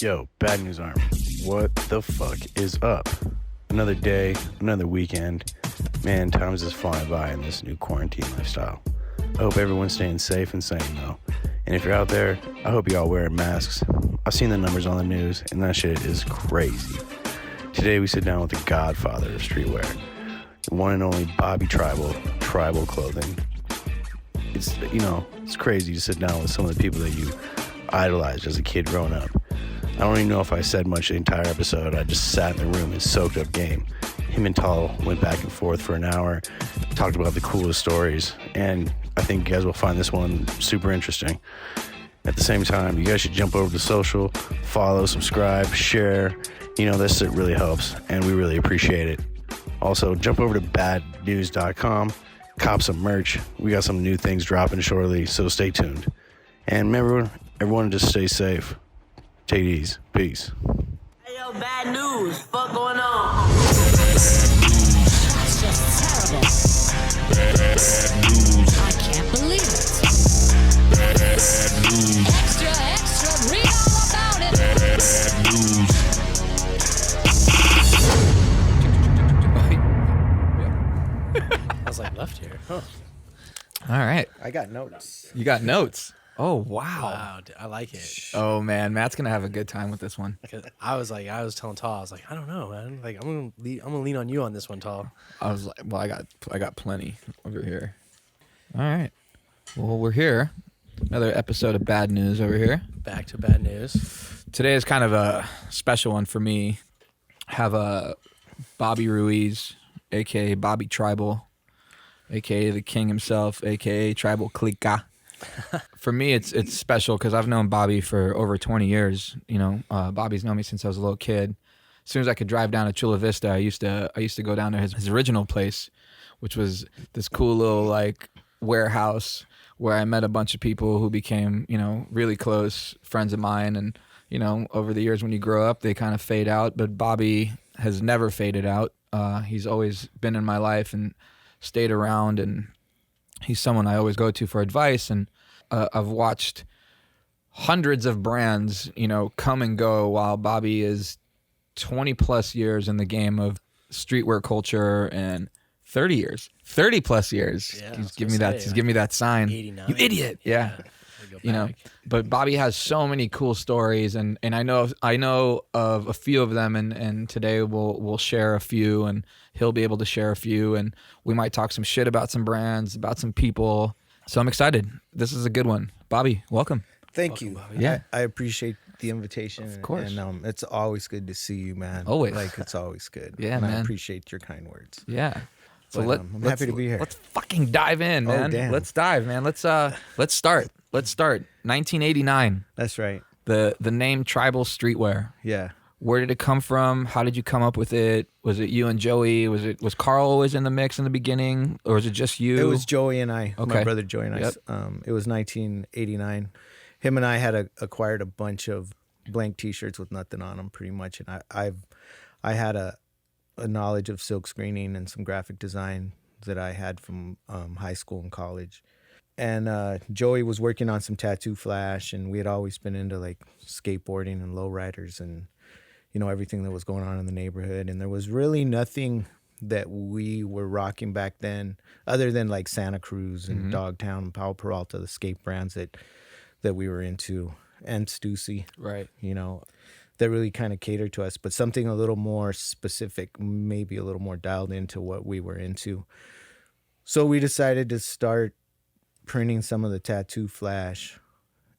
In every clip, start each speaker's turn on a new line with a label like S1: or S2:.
S1: Yo, Bad News Army, what the fuck is up? Another day, another weekend. Man, time is just flying by in this new quarantine lifestyle. I hope everyone's staying safe and sane though. And if you're out there, I hope you all wearing masks. I've seen the numbers on the news, and that shit is crazy. Today we sit down with the godfather of streetwear, the one and only Bobby Tribal Clothing. It's crazy to sit down with some of the people that you idolized as a kid growing up. I don't even know if I said much the entire episode. I just sat in the room and soaked up game. Him and Tal went back and forth for an hour, talked about the coolest stories, and I think you guys will find this one super interesting. At the same time, you guys should jump over to social, follow, subscribe, share. This shit really helps, and we really appreciate it. Also, jump over to BADNWZ.com, cop some merch. We got some new things dropping shortly, so stay tuned. And remember, everyone just stay safe. Take it easy. Peace.
S2: Hey, yo, bad news. Fuck going on?
S3: That's just terrible.
S4: Bad news.
S3: I can't believe it.
S4: Bad news.
S3: Extra, read all about it.
S4: Bad news.
S5: I was like, left here. Huh.
S6: All right.
S7: I got notes.
S6: You got notes. Oh, wow.
S5: Wow, dude, I like it.
S6: Oh, man. Matt's going to have a good time with this one.
S5: Because I was telling Tall, I was like, I don't know, man. Like, I'm gonna lean on you on this one, Tall.
S6: I was like, well, I got plenty over here. All right. Well, we're here. Another episode of Bad News over here.
S5: Back to bad news.
S6: Today is kind of a special one for me. I have Bobby Ruiz, a.k.a. Bobby Tribal, a.k.a. the king himself, a.k.a. Tribal Clica. For me, it's special because I've known Bobby for over 20 years. Bobby's known me since I was a little kid. As soon as I could drive down to Chula Vista, I used to go down to his original place, which was this cool little like warehouse where I met a bunch of people who became, really close friends of mine. And, over the years when you grow up, they kind of fade out. But Bobby has never faded out. He's always been in my life and stayed around, and he's someone I always go to for advice. And I've watched hundreds of brands, come and go while Bobby is 20 plus years in the game of streetwear culture and 30 plus years.
S5: Yeah,
S6: He's giving me that sign.
S5: 89.
S6: You idiot. Yeah. But Bobby has so many cool stories, and I know of a few of them, and today we'll share a few, and he'll be able to share a few, and we might talk some shit about some brands, about some people. So I'm excited. This is a good one. Bobby, welcome.
S7: Thank you.
S5: Bobby.
S6: Yeah.
S7: I appreciate the invitation.
S6: Of course.
S7: And it's always good to see you, man.
S6: Always.
S7: Like, it's always good.
S6: Yeah,
S7: and
S6: man.
S7: I appreciate your kind words.
S6: Yeah. So
S7: But, I'm happy to be here.
S6: Let's fucking dive in, man.
S7: damn.
S6: Let's dive, man. Let's start. 1989.
S7: That's right.
S6: The name Tribal Streetwear.
S7: Yeah.
S6: Where did it come from? How did you come up with it? Was it you and Joey? Was Carl always in the mix in the beginning, or was it just you?
S7: It was Joey and I,
S6: Okay.
S7: my brother Joey and
S6: Yep.
S7: I. It was 1989. Him and I had acquired a bunch of blank T-shirts with nothing on them, pretty much. And I had a knowledge of silk screening and some graphic design that I had from high school and college. And Joey was working on some tattoo flash, and we had always been into like skateboarding and lowriders and everything that was going on in the neighborhood. And there was really nothing that we were rocking back then other than like Santa Cruz and Dogtown and Powell Peralta, the skate brands that we were into, and Stussy,
S6: right.
S7: that really kind of catered to us, but something a little more specific, maybe a little more dialed into what we were into. So we decided to start printing some of the tattoo flash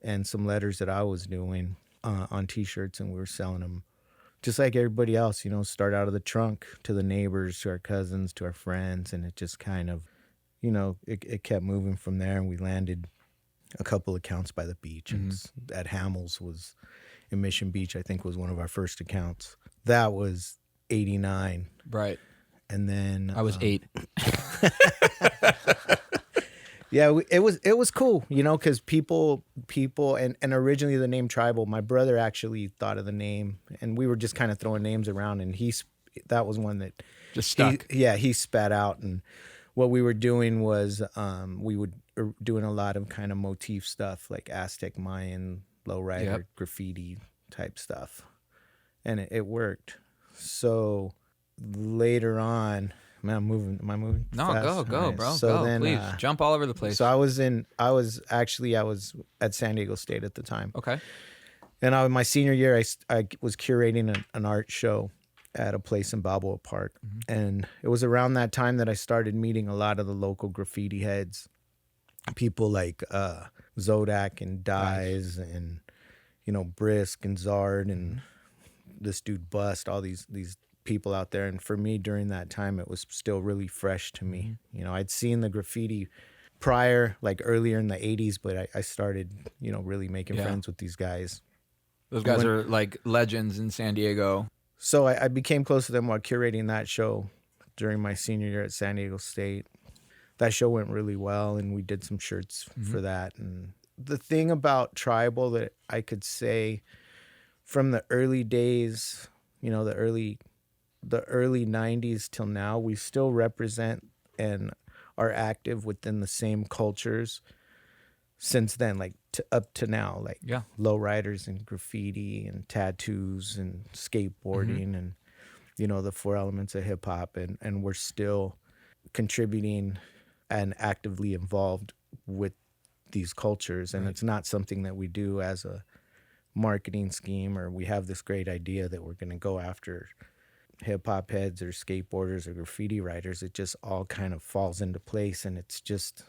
S7: and some letters that I was doing on T-shirts, and we were selling them just like everybody else, start out of the trunk to the neighbors, to our cousins, to our friends, and it just kind of, it kept moving from there, and we landed a couple accounts by the beach. And at Hamels was in Mission Beach, I think, was one of our first accounts. That was 89.
S6: Right.
S7: And then
S6: I was 8.
S7: Yeah, it was cool, because people, and originally the name Tribal, my brother actually thought of the name, and we were just kind of throwing names around, and that was one that
S6: Just stuck.
S7: he spat out. And what we were doing was we were doing a lot of kind of motif stuff like Aztec, Mayan, lowrider, graffiti type stuff, and it worked. So later on, man, I'm moving. Am I moving?
S6: No,
S7: fast?
S6: go,
S7: All right.
S6: bro.
S7: So
S6: go,
S7: then,
S6: please. Jump all over the place.
S7: So I was at San Diego State at the time.
S6: Okay.
S7: And my senior year, I was curating an art show at a place in Balboa Park. And it was around that time that I started meeting a lot of the local graffiti heads, people like Zodak and Dyes and, Brisk and Zard and this dude Bust, all these people out there. And for me, during that time, it was still really fresh to me. I'd seen the graffiti prior, like earlier in the 80s, but I started, really making friends with these guys.
S6: Those guys are like legends in San Diego.
S7: So I became close to them while curating that show during my senior year at San Diego State. That show went really well, and we did some shirts for that. And the thing about Tribal that I could say from the early days, the early 90s till now, we still represent and are active within the same cultures since then, like up to now, like lowriders and graffiti and tattoos and skateboarding and the 4 elements of hip hop, and we're still contributing and actively involved with these cultures. And it's not something that we do as a marketing scheme, or we have this great idea that we're going to go after hip hop heads or skateboarders or graffiti writers. It just all kind of falls into place, and it's just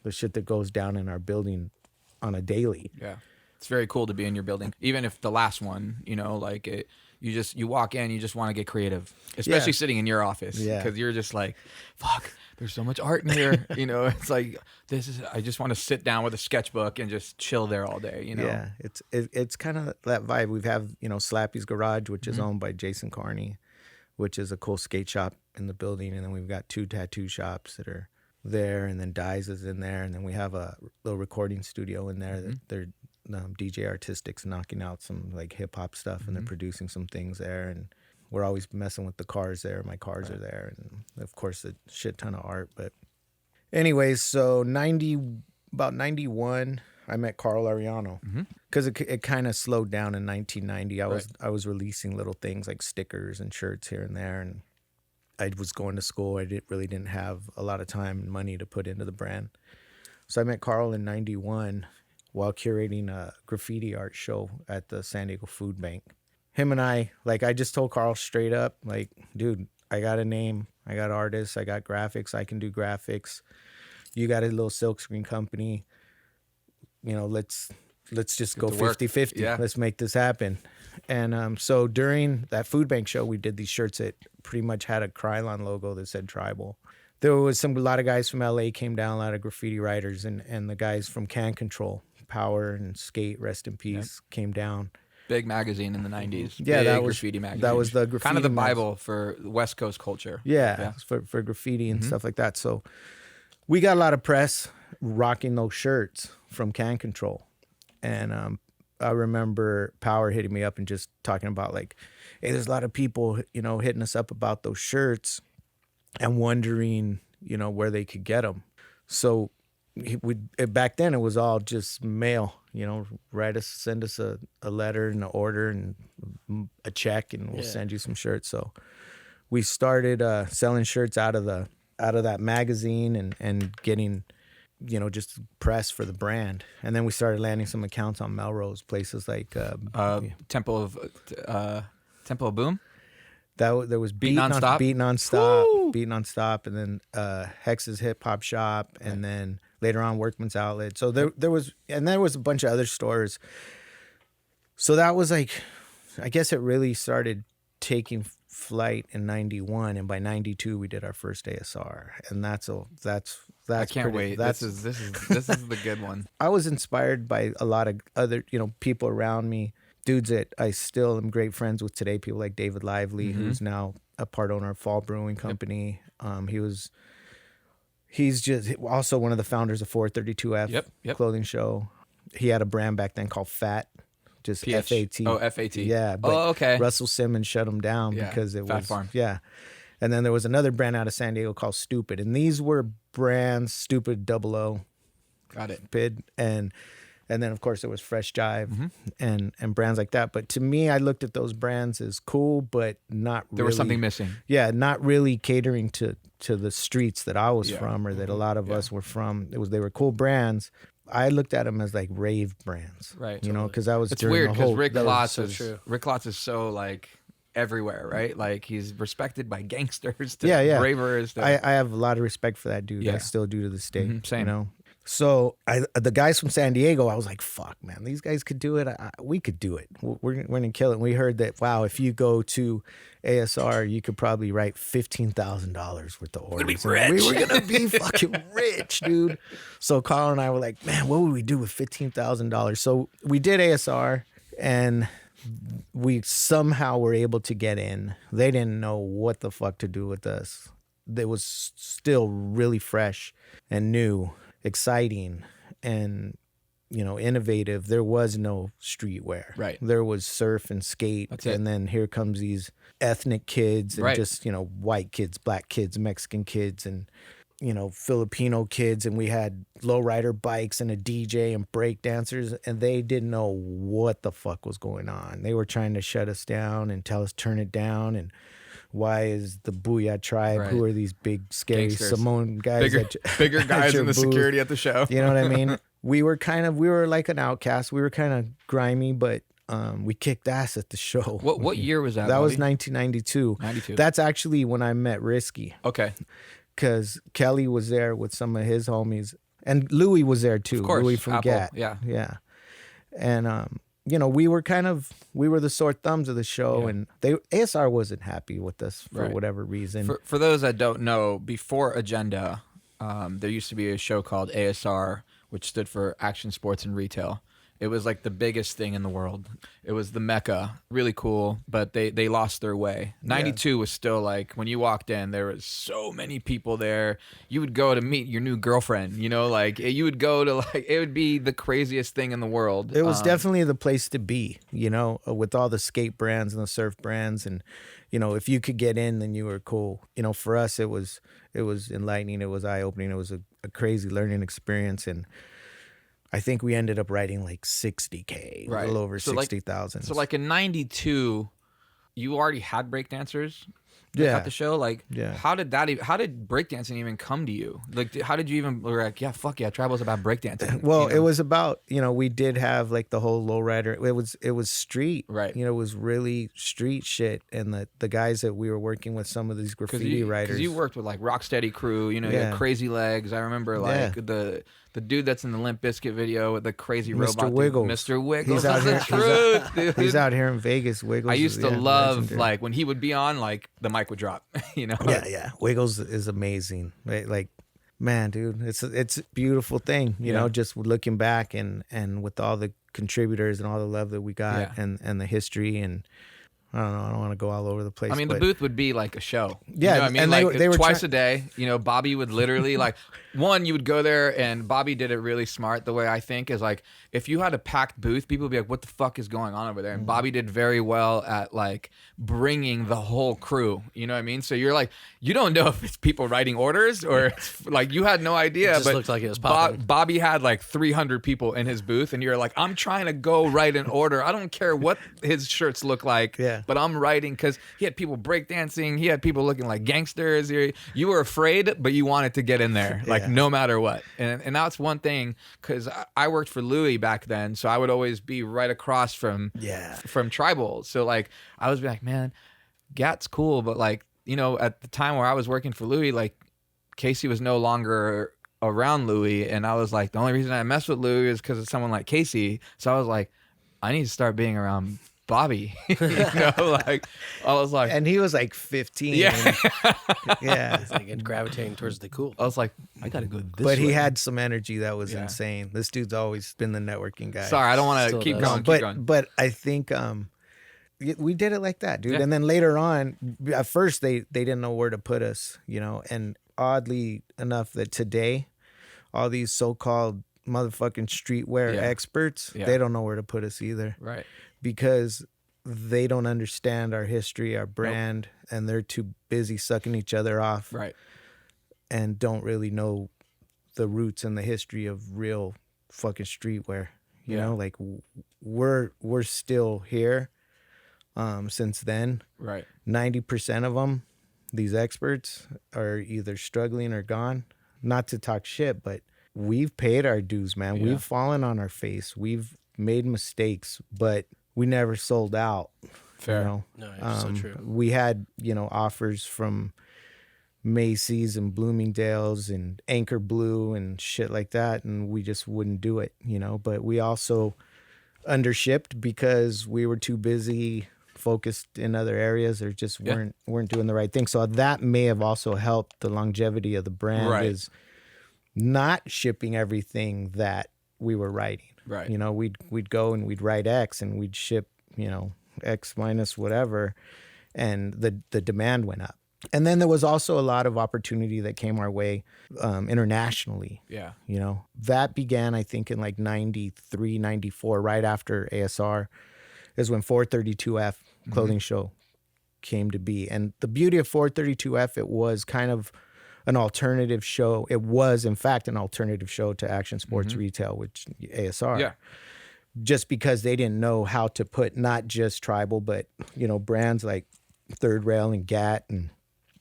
S7: the shit that goes down in our building on a daily.
S6: Yeah. It's very cool to be in your building. Even if the last one, you walk in, you just want to get creative, especially sitting in your office, because you're just like, fuck, there's so much art in here. It's like, I just want to sit down with a sketchbook and just chill there all day,
S7: Yeah, it's kind of that vibe. We have, Slappy's Garage, which is owned by Jason Carney, which is a cool skate shop in the building. And then we've got 2 tattoo shops that are there, and then Dyes is in there. And then we have a little recording studio in there that they're DJ Artistics knocking out some like hip hop stuff, and they're producing some things there. And we're always messing with the cars there. My cars are there, and of course a shit ton of art. But anyways, so about 91, I met Carl Ariano, because it kind of slowed down in 1990. I was releasing little things like stickers and shirts here and there, and I was going to school. I really didn't have a lot of time and money to put into the brand. So I met Carl in 91 while curating a graffiti art show at the San Diego Food Bank. Him and I just told Carl straight up, like, dude, I got a name, I got artists, I got graphics, I can do graphics. You got a little silkscreen company. Let's just go 50-50.
S6: Yeah.
S7: Let's make this happen. And so during that food bank show, we did these shirts that pretty much had a Krylon logo that said Tribal. There was a lot of guys from LA came down, a lot of graffiti writers, and the guys from Can Control, Power and Skate, rest in peace, came down.
S6: Big magazine in the 90s.
S7: Yeah,
S6: Big
S7: that was
S6: graffiti magazine.
S7: That was the graffiti.
S6: Kind of the Bible for West Coast culture.
S7: Yeah. For graffiti and stuff like that. So we got a lot of press rocking those shirts from Can Control. And I remember Power hitting me up and just talking about like, hey, there's a lot of people, hitting us up about those shirts and wondering, where they could get them. So back then it was all just mail, send us a letter and an order and a check, and we'll send you some shirts. So we started selling shirts out of that magazine and getting, just press for the brand. And then we started landing some accounts on Melrose, places like
S6: Temple of Boom.
S7: There was
S6: Beat
S7: Nonstop, and then Hex's Hip Hop Shop, and then later on Workman's Outlet. So there was a bunch of other stores. So that was like, I guess it really started taking flight in 91, and by 92 we did our first ASR, and that's
S6: I can't wait. This is the good one.
S7: I was inspired by a lot of other people around me, dudes that I still am great friends with today. People like David Lively, who's now a part owner of Fall Brewing Company. He's just also one of the founders of 432F clothing show. He had a brand back then called Fat. Just FAT.
S6: Oh, FAT.
S7: Yeah. But
S6: okay.
S7: Russell Simmons shut him down because it
S6: Fat
S7: was
S6: Farm.
S7: Yeah. And then there was another brand out of San Diego called Stupid, and these were brands Stupid 00.
S6: Got it.
S7: Stupid, and And then of course there was Fresh Jive and brands like that. But to me, I looked at those brands as cool, but not
S6: There
S7: really,
S6: was something missing.
S7: Yeah, not really catering to the streets that I was
S6: Yeah.
S7: from, or that a lot of us were from. They were cool brands. I looked at them as like rave brands,
S6: Right,
S7: You know, because I was
S6: It's
S7: during
S6: weird
S7: the
S6: because
S7: whole.
S6: Rick
S7: that was
S6: Lotz
S7: so
S6: is
S7: true.
S6: Rick Lotz is so like everywhere, right? Like he's respected by gangsters to
S7: Yeah.
S6: bravers. To,
S7: I have a lot of respect for that dude.
S6: Yeah.
S7: I still do to this day.
S6: Same.
S7: You know. So the guys from San Diego, I was like, "Fuck, man, these guys could do it. We could do it. We're gonna kill it." And we heard that. Wow, if you go to ASR, you could probably write $15,000 worth of orders. And we were gonna be fucking rich, dude. So Carl and I were like, "Man, what would we do with $15,000?" So we did ASR, and we somehow were able to get in. They didn't know what the fuck to do with us. It was still really fresh and new, exciting, and innovative. There was no streetwear.
S6: Right.
S7: There was surf and skate.
S6: That's it.
S7: And then here comes these ethnic kids and
S6: Right.
S7: just, white kids, black kids, Mexican kids, and Filipino kids, and we had lowrider bikes and a DJ and break dancers, and they didn't know what the fuck was going on. They were trying to shut us down and tell us turn it down, and why is the Booyah Tribe?
S6: Right.
S7: Who are these big scary
S6: Gangsters.
S7: Simone guys?
S6: bigger
S7: at
S6: guys
S7: your
S6: in the
S7: booth?
S6: security at the show.
S7: You know what I mean? We were like an outcast. We were kind of grimy, but we kicked ass at the show.
S6: What year was that?
S7: That was
S6: buddy?
S7: 1992.
S6: 92.
S7: That's actually when I met Risky,
S6: Okay.
S7: because Kelly was there with some of his homies, and Louis was there too.
S6: Of course,
S7: Louis from
S6: Apple,
S7: Gat.
S6: yeah.
S7: Yeah. And we were the sore thumbs of the show,
S6: Yeah.
S7: and ASR wasn't happy with us for
S6: Right.
S7: whatever reason.
S6: For those that don't know, before Agenda, there used to be a show called ASR, which stood for Action Sports and Retail. It was like the biggest thing in the world. It was the mecca, really cool, but they lost their way. 92 was still like, when you walked in, there was so many people there. You would go to meet your new girlfriend, like you would go to it would be the craziest thing in the world.
S7: It was definitely the place to be, with all the skate brands and the surf brands, and if you could get in, then you were cool. For us, it was enlightening. It was eye opening. It was a crazy learning experience, and I think we ended up writing like 60K, a little over 60,000.
S6: So like in 92, you already had breakdancers at the show. Like,
S7: Yeah.
S6: how did breakdancing even come to you? Like, how did you even were like, yeah, fuck yeah, Tribal's about breakdancing?
S7: Well, it was about, we did have like the whole lowrider. It was street,
S6: Right.
S7: It was really street shit. And the guys that we were working with, some of these graffiti writers.
S6: Because you worked with like Rocksteady Crew, you
S7: Yeah.
S6: had Crazy Legs. I remember like the dude that's in the Limp Bizkit video with the crazy robot. dude.
S7: Wiggles.
S6: Mr. Wiggles.
S7: He's out
S6: That's the
S7: here-
S6: truth, dude.
S7: He's out here in Vegas. Wiggles.
S6: I used to
S7: is,
S6: love
S7: legendary.
S6: like when he would be on, like the mic would drop,
S7: Yeah. Wiggles is amazing. Like, man, dude, it's a beautiful thing,
S6: Yeah.
S7: just looking back and with all the contributors and all the love that we got
S6: Yeah.
S7: and the history, and I don't know, I don't want to go all over the place.
S6: I mean, the
S7: but
S6: booth would be like a show.
S7: Yeah,
S6: You know what I mean,
S7: and
S6: like
S7: they were
S6: twice a day. Bobby would literally like you would go there, and Bobby did it really smart. The way I think is like, if you had a packed booth, people would be like, "What the fuck is going on over there?" And Bobby did very well at like bringing the whole crew. You know what I mean? So you're like, you don't know if it's people writing orders or it's, like you had no idea.
S5: It just
S6: but
S5: looked like it was popping.
S6: Bobby had like 300 people in his booth, and you're like, I'm trying to go write an order. I don't care what his shirts look like, but I'm writing, because he had people breakdancing. He had people looking like gangsters. You were afraid, but you wanted to get in there, like no matter what. And that's one thing, because I worked for Louis back then, so I would always be right across from Tribal. So like I was like, man, Gat's cool, but like, at the time where I was working for Louis, like Casey was no longer around Louis, and I was like, the only reason I mess with Louis is because of someone like Casey. So I was like, I need to start being around Bobby. Like I was like,
S7: and he was like 15.
S6: yeah,
S7: Yeah.
S5: It's like gravitating towards the cool.
S6: I was like, I gotta go this
S7: But he
S6: way.
S7: had some energy that was insane. This dude's always been the networking guy.
S6: Sorry, I don't want to
S5: Still
S6: keep
S5: does.
S6: going.
S7: but
S6: Keep going.
S7: but I think we did it like that, dude.
S6: Yeah.
S7: And then later on, at first they didn't know where to put us, and oddly enough, that today all these so-called motherfucking streetwear experts, they don't know where to put us either.
S6: Right.
S7: Because they don't understand our history, our brand, and they're too busy sucking each other off.
S6: Right.
S7: And don't really know the roots and the history of real fucking streetwear. You know, like we're still here. Since then,
S6: Right.
S7: 90% of them, these experts, are either struggling or gone. Not to talk shit, but we've paid our dues, man.
S6: Yeah.
S7: We've fallen on our face. We've made mistakes, but we never sold out.
S6: Fair.
S7: You know?
S5: No, it's so true.
S7: We had, offers from Macy's and Bloomingdale's and Anchor Blue and shit like that, and we just wouldn't do it, But we also undershipped because we were too busy focused in other areas or just weren't doing the right thing. So that may have also helped the longevity of the brand,
S6: Right.
S7: is not shipping everything that we were writing.
S6: Right.
S7: We'd go and we'd write X and we'd ship, X minus whatever, and the demand went up. And then there was also a lot of opportunity that came our way internationally.
S6: Yeah.
S7: That began, I think, in like 93, 94, right after ASR is when 432F clothing show came to be. And the beauty of 432F, it was kind of an alternative show. It was, in fact, an alternative show to Action Sports Retail, which ASR.
S6: Yeah.
S7: Just because they didn't know how to put not just tribal, but, brands like Third Rail and GAT and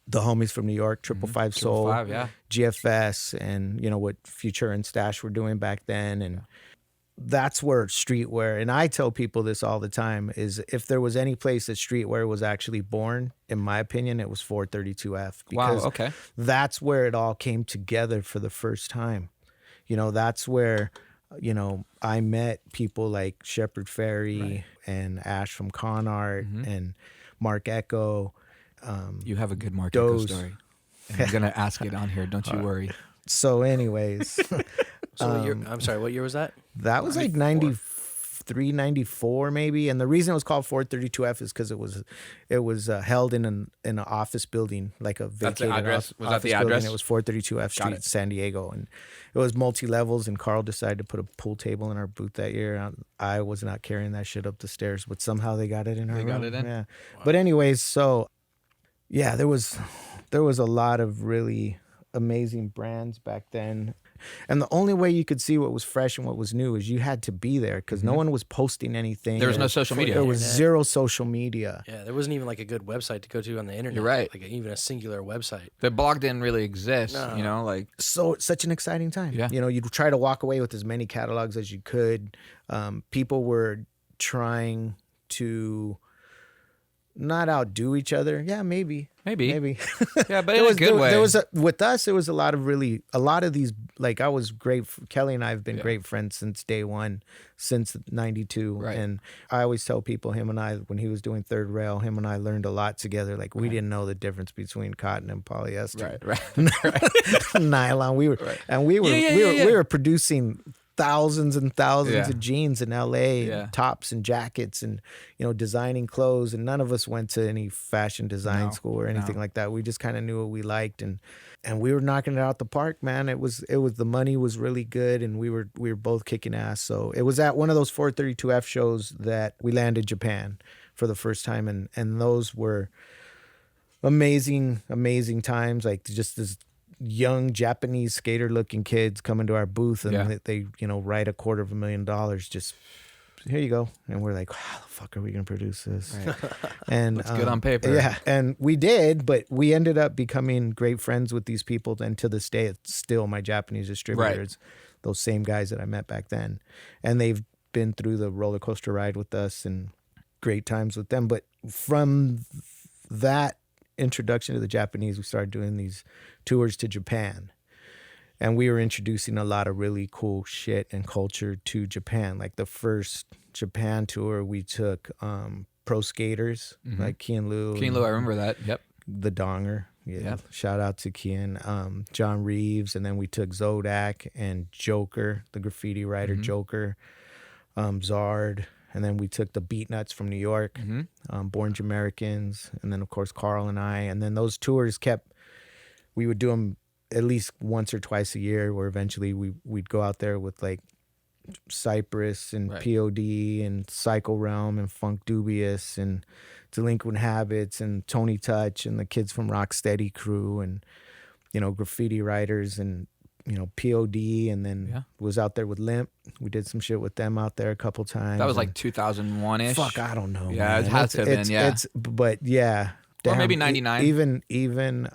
S7: the homies from New York, 555 Soul,
S6: 555, yeah.
S7: GFS, and, what Future and Stash were doing back then. And that's where streetwear, and I tell people this all the time, is if there was any place that streetwear was actually born, in my opinion, it was 432F. Because
S6: Wow, okay.
S7: that's where it all came together for the first time. That's where, I met people like Shepard Ferry and Ash from Con Art and Mark Echo.
S6: You have a good Mark Echo
S7: Doze.
S6: story. And I'm gonna ask it on here. Don't you worry.
S7: So anyways,
S5: So what year, I'm sorry, what year was that?
S7: that was like 93, 94 maybe. And the reason it was called 432F is because it was held in an office building, like a
S6: That's the
S7: vacated
S6: address? Was that
S7: office
S6: the
S7: building.
S6: address?
S7: It was 432F Street,
S6: it.
S7: San Diego. And it was multi-levels, and Carl decided to put a pool table in our booth that year. I was not carrying that shit up the stairs, but somehow they got it in our room.
S6: got it in?
S7: Yeah. Wow. But anyways, so yeah, there was a lot of really amazing brands back then. And the only way you could see what was fresh and what was new is you had to be there, because no one was posting anything.
S6: There was no social media.
S7: There was zero social media.
S5: Yeah, there wasn't even like a good website to go to on the internet.
S6: You're right.
S5: Like even a singular website.
S6: The blog didn't really exist, like
S7: So it's such an exciting time.
S6: Yeah.
S7: You'd try to walk away with as many catalogs as you could. People were trying to not outdo each other. Yeah, maybe.
S6: Yeah, but in a good way.
S7: There was with us, it was a lot of these, like, I was great. Kelly and I have been great friends since day one, since 92.
S6: Right.
S7: And I always tell people, him and I, when he was doing Third Rail, him and I learned a lot together. Like, we didn't know the difference between cotton and polyester.
S6: Right.
S7: Nylon. We were producing thousands and thousands of jeans in LA, and tops and jackets, and designing clothes, and none of us went to any fashion design school or anything like that. We just kind of knew what we liked, and we were knocking it out the park, man. It was the money was really good, and we were both kicking ass. So it was at one of those 432F shows that we landed Japan for the first time, and those were amazing times. Like, just this young Japanese skater looking kids come into our booth, and they write $250,000, just here you go. And we're like, how the fuck are we gonna produce this?
S6: Right.
S7: And
S6: Looks good on paper.
S7: Yeah, and we did, but we ended up becoming great friends with these people, and to this day it's still my Japanese distributors, those same guys that I met back then, and they've been through the roller coaster ride with us and great times with them. But from that introduction to the Japanese, we started doing these tours to Japan, and we were introducing a lot of really cool shit and culture to Japan. Like, the first Japan tour, we took pro skaters like Kian Lu.
S6: I remember that. Yep.
S7: The Donger. Yeah. Shout out to Kian. John Reeves. And then we took Zodak and Joker, the graffiti writer Joker, Zard. And then we took the Beatnuts from New York, Born Jamaicans, and then, of course, Carl and I. And then those tours we would do them at least once or twice a year, where eventually we'd go out there with, like, Cypress and POD and Psycho Realm and Funk Dubious and Delinquent Habits and Tony Touch and the kids from Rocksteady crew and, graffiti writers and POD, and then
S6: Yeah.
S7: was out there with Limp. We did some shit with them out there a couple times.
S6: That was like
S7: and
S6: 2001-ish.
S7: fuck, I don't know.
S6: Yeah,
S7: man.
S6: it has to have been, yeah.
S7: But yeah.
S6: Or maybe
S7: damn,
S6: 99.
S7: Even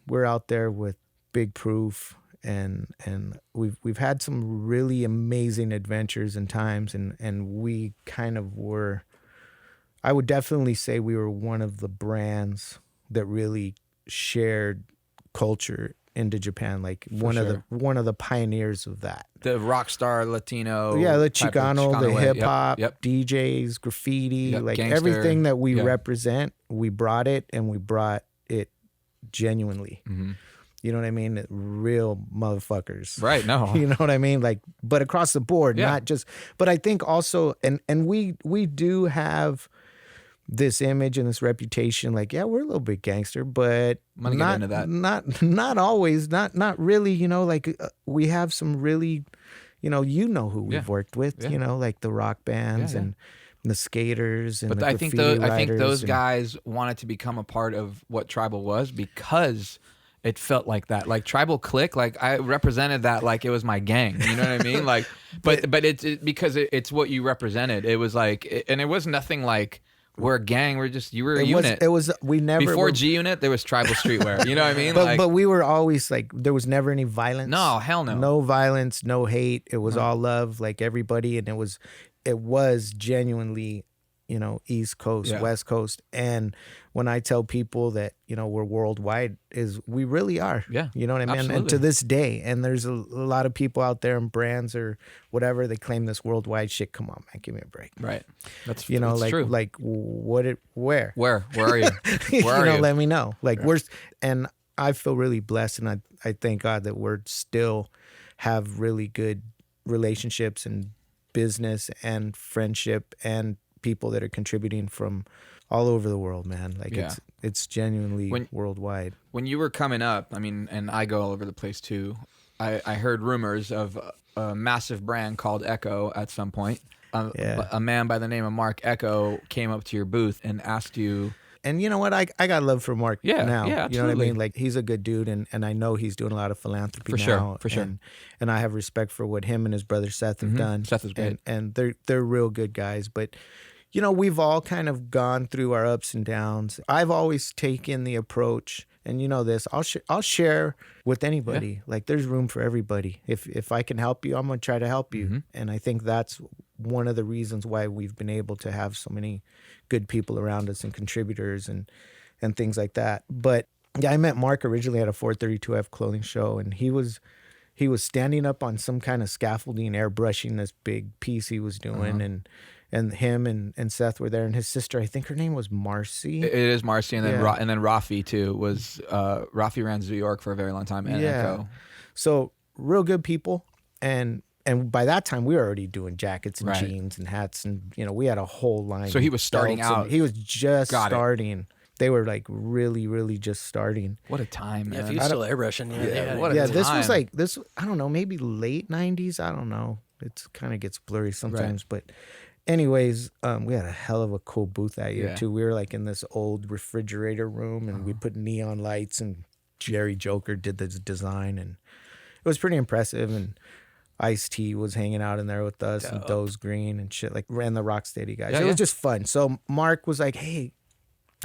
S7: we're out there with Big Proof, and we've had some really amazing adventures and times, and we kind of were, I would definitely say we were one of the brands that really shared culture into Japan, like one of the pioneers of that.
S6: The rock star Latino.
S7: Yeah, the
S6: type of
S7: Chicano, the
S6: way.
S7: hip hop,
S6: Yep.
S7: DJs, graffiti,
S6: Yep,
S7: like
S6: gangster.
S7: everything that we
S6: Yeah.
S7: represent, we brought it, and we brought it genuinely.
S6: Mm-hmm.
S7: You know what I mean? Real motherfuckers.
S6: Right. No.
S7: You know what I mean? Like, but across the board,
S6: Yeah.
S7: not just. But I think also, and we do have this image and this reputation. Like, yeah, we're a little bit gangster, but
S6: I'm gonna get into that.
S7: Not always. Not really. You know, like we have some really, you know who we've
S6: Yeah.
S7: worked with.
S6: Yeah.
S7: You know, like the rock bands
S6: Yeah, yeah.
S7: and the skaters and
S6: But
S7: the
S6: I think
S7: graffiti
S6: those
S7: writers and-
S6: guys wanted to become a part of what Tribal was because it felt like that. Like Tribal Clique, like I represented that like it was my gang. You know what I mean? Like, but it's because it's what you represented. It was like, and it was nothing like we're a gang. You were a unit.
S7: We never
S6: Before
S7: were-
S6: G Unit, there was Tribal Streetwear. You know what I mean?
S7: But we were always like, there was never any violence.
S6: No, hell no.
S7: No violence, no hate. It was all love, like everybody, and it was genuinely, East Coast,
S6: Yeah.
S7: West Coast. And when I tell people that, we're worldwide, is we really are.
S6: Yeah,
S7: You know what I mean? And
S6: absolutely.
S7: to this day, and there's a lot of people out there and brands or whatever, they claim this worldwide shit. Come on, man, give me a break.
S6: Right. That's
S7: It's
S6: like true.
S7: like where?
S6: Where are you? Where are you?
S7: Let me know. Like and I feel really blessed, and I thank God that we're still have really good relationships and business and friendship and people that are contributing from all over the world, man. Like
S6: Yeah.
S7: it's genuinely worldwide.
S6: When you were coming up, I mean, and I go all over the place too. I heard rumors of a massive brand called Echo at some point.
S7: Yeah.
S6: A man by the name of Mark Echo came up to your booth and asked you.
S7: And you know what? I got love for Mark
S6: Yeah,
S7: now.
S6: yeah,
S7: You know what I
S6: absolutely.
S7: mean? Like he's a good dude, and I know he's doing a lot of philanthropy
S6: For
S7: now.
S6: sure, for sure.
S7: And I have respect for what him and his brother Seth have done.
S6: Seth is great.
S7: And they're real good guys. But we've all kind of gone through our ups and downs. I've always taken the approach, and you know this, I'll share with anybody. Like there's room for everybody. If I can help you, I'm gonna try to help you. And I think that's one of the reasons why we've been able to have so many good people around us and contributors and things like that. But yeah, I met Mark originally at a 432F clothing show, and he was standing up on some kind of scaffolding, airbrushing this big piece he was doing, and him and Seth were there, and his sister, I think her name was Marcy.
S6: It is Marcy, and then
S7: Yeah.
S6: and then Rafi too was Rafi ran New York for a very long time, and Echo.
S7: So real good people, and by that time we were already doing jackets and
S6: Right.
S7: jeans and hats, and we had a whole line.
S6: So he was starting
S7: belts, and
S6: out.
S7: He was just
S6: Got it.
S7: starting. They were like really, really just starting.
S6: What a time,
S5: Yeah,
S6: man!
S5: if he was still airbrushing, yeah.
S6: what a
S7: Yeah, this was
S6: time.
S7: like this. I don't know, maybe late '90s. I don't know. It's kind of gets blurry sometimes, but. Anyways, we had a hell of a cool booth that year
S6: Yeah.
S7: too. We were like in this old refrigerator room, and we put neon lights, and Jerry Joker did the design, and it was pretty impressive. And Ice-T was hanging out in there with us, and Doze Green and shit, like ran the Rocksteady guys.
S6: Yeah,
S7: it
S6: yeah.
S7: was just fun. So Mark was like, "Hey,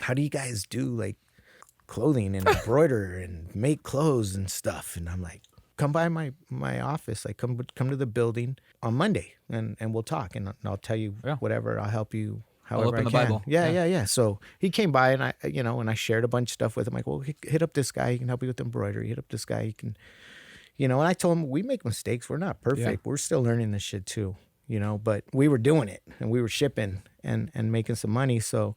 S7: how do you guys do like clothing and embroider and make clothes and stuff?" And I'm like, "Come by my office. Like come to the building on Monday, and we'll talk, and I'll tell you
S6: Yeah.
S7: whatever. I'll help you however
S6: open
S7: I
S6: the
S7: can."
S6: Bible.
S7: Yeah. So he came by, and I shared a bunch of stuff with him. Like, well, hit up this guy. He can help you with embroidery. Hit up this guy. He can, and I told him we make mistakes. We're not perfect. We're still learning this shit too. But we were doing it, and we were shipping and making some money. So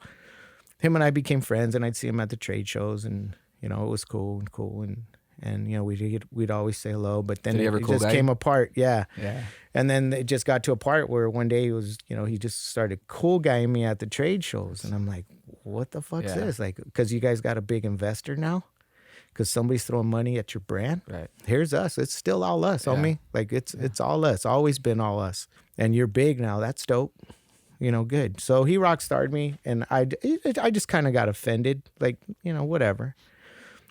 S7: him and I became friends, and I'd see him at the trade shows, and it was cool, and we'd always say hello. But then
S6: Did he
S7: it
S6: ever cool
S7: just
S6: guy?
S7: came apart. Yeah.
S6: Yeah.
S7: And then it just got to a part where one day he was, he just started cool guying me at the trade shows, and I'm like, what the fuck's
S6: Yeah.
S7: this? Like, because you guys got a big investor now. Because somebody's throwing money at your brand.
S6: Right.
S7: Here's us. It's still all us, homie. Like it's all us. Always been all us. And you're big now. That's dope. Good. So he rock starred me, and I just kind of got offended. Like, whatever.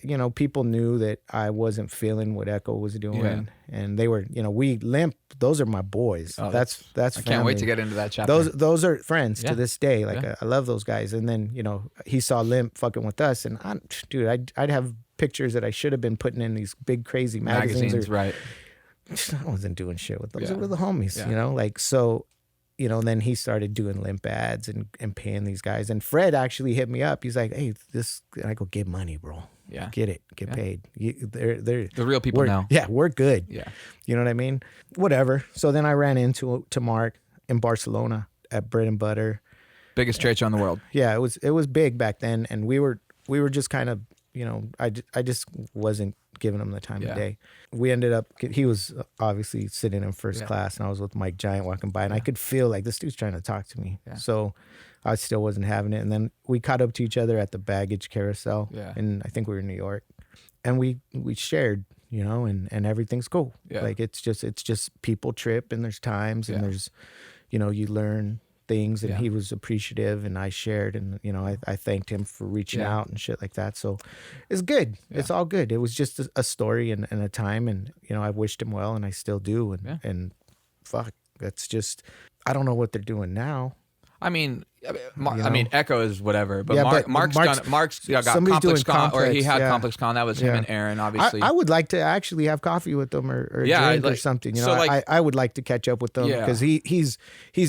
S7: you know, people knew that I wasn't feeling what Echo was doing,
S6: Yeah.
S7: and they were, you know, we Limp. Those are my boys.
S6: Oh,
S7: that's
S6: I can't wait to
S7: family.
S6: get into that chapter.
S7: Those are friends
S6: Yeah.
S7: to this day. Like
S6: Yeah.
S7: I love those guys. And then, you know, he saw Limp fucking with us, and I'd have pictures that I should have been putting in these big crazy magazines.
S6: right?
S7: I wasn't doing shit with those.
S6: Yeah.
S7: They were the homies,
S6: Yeah.
S7: you know, like, so, you know, then he started doing Limp ads and paying these guys. And Fred actually hit me up. He's like, hey, this, and I go, get money, bro.
S6: Yeah.
S7: Get it, get
S6: Yeah.
S7: paid. They're
S6: The real people
S7: we're-
S6: now.
S7: Yeah, we're good.
S6: Yeah.
S7: You know what I mean? Whatever. So then I ran into Mark in Barcelona at Bread and Butter.
S6: Biggest trade show in the world.
S7: Yeah, it was big back then, and we were just kind of, you know, I just wasn't giving him the time
S6: Yeah.
S7: of day. We ended up, he was obviously sitting in first
S6: Yeah.
S7: class, and I was with Mike Giant walking by, and I could feel like this dude's trying to talk to me.
S6: Yeah.
S7: So I still wasn't having it. And then we caught up to each other at the baggage carousel,
S6: Yeah.
S7: and I think we were in New York, and we shared, you know, and everything's cool.
S6: Yeah.
S7: Like it's just people trip, and there's times, and
S6: Yeah.
S7: there's, you know, you learn things, and
S6: Yeah.
S7: he was appreciative, and I shared, and, you know, I thanked him for reaching
S6: Yeah.
S7: out and shit like that. So it's good.
S6: Yeah.
S7: It's all good. It was just a story and a time, and, you know, I wished him well, and I still do. And,
S6: Yeah.
S7: and fuck, that's just, I don't know what they're doing now.
S6: I mean,
S7: You
S6: I mean,
S7: know?
S6: Echo is whatever, but
S7: Yeah,
S6: Mark,
S7: but
S6: Mark's got
S7: somebody's
S6: Complex
S7: doing
S6: Con, or he
S7: Complex,
S6: had
S7: yeah.
S6: Complex Con. That was him
S7: Yeah.
S6: and Aaron, obviously.
S7: I would like to actually have coffee with them or a
S6: Yeah,
S7: drink or
S6: like-
S7: something. You
S6: so,
S7: know,
S6: like-
S7: I would like to catch up with them,
S6: Yeah.
S7: because he's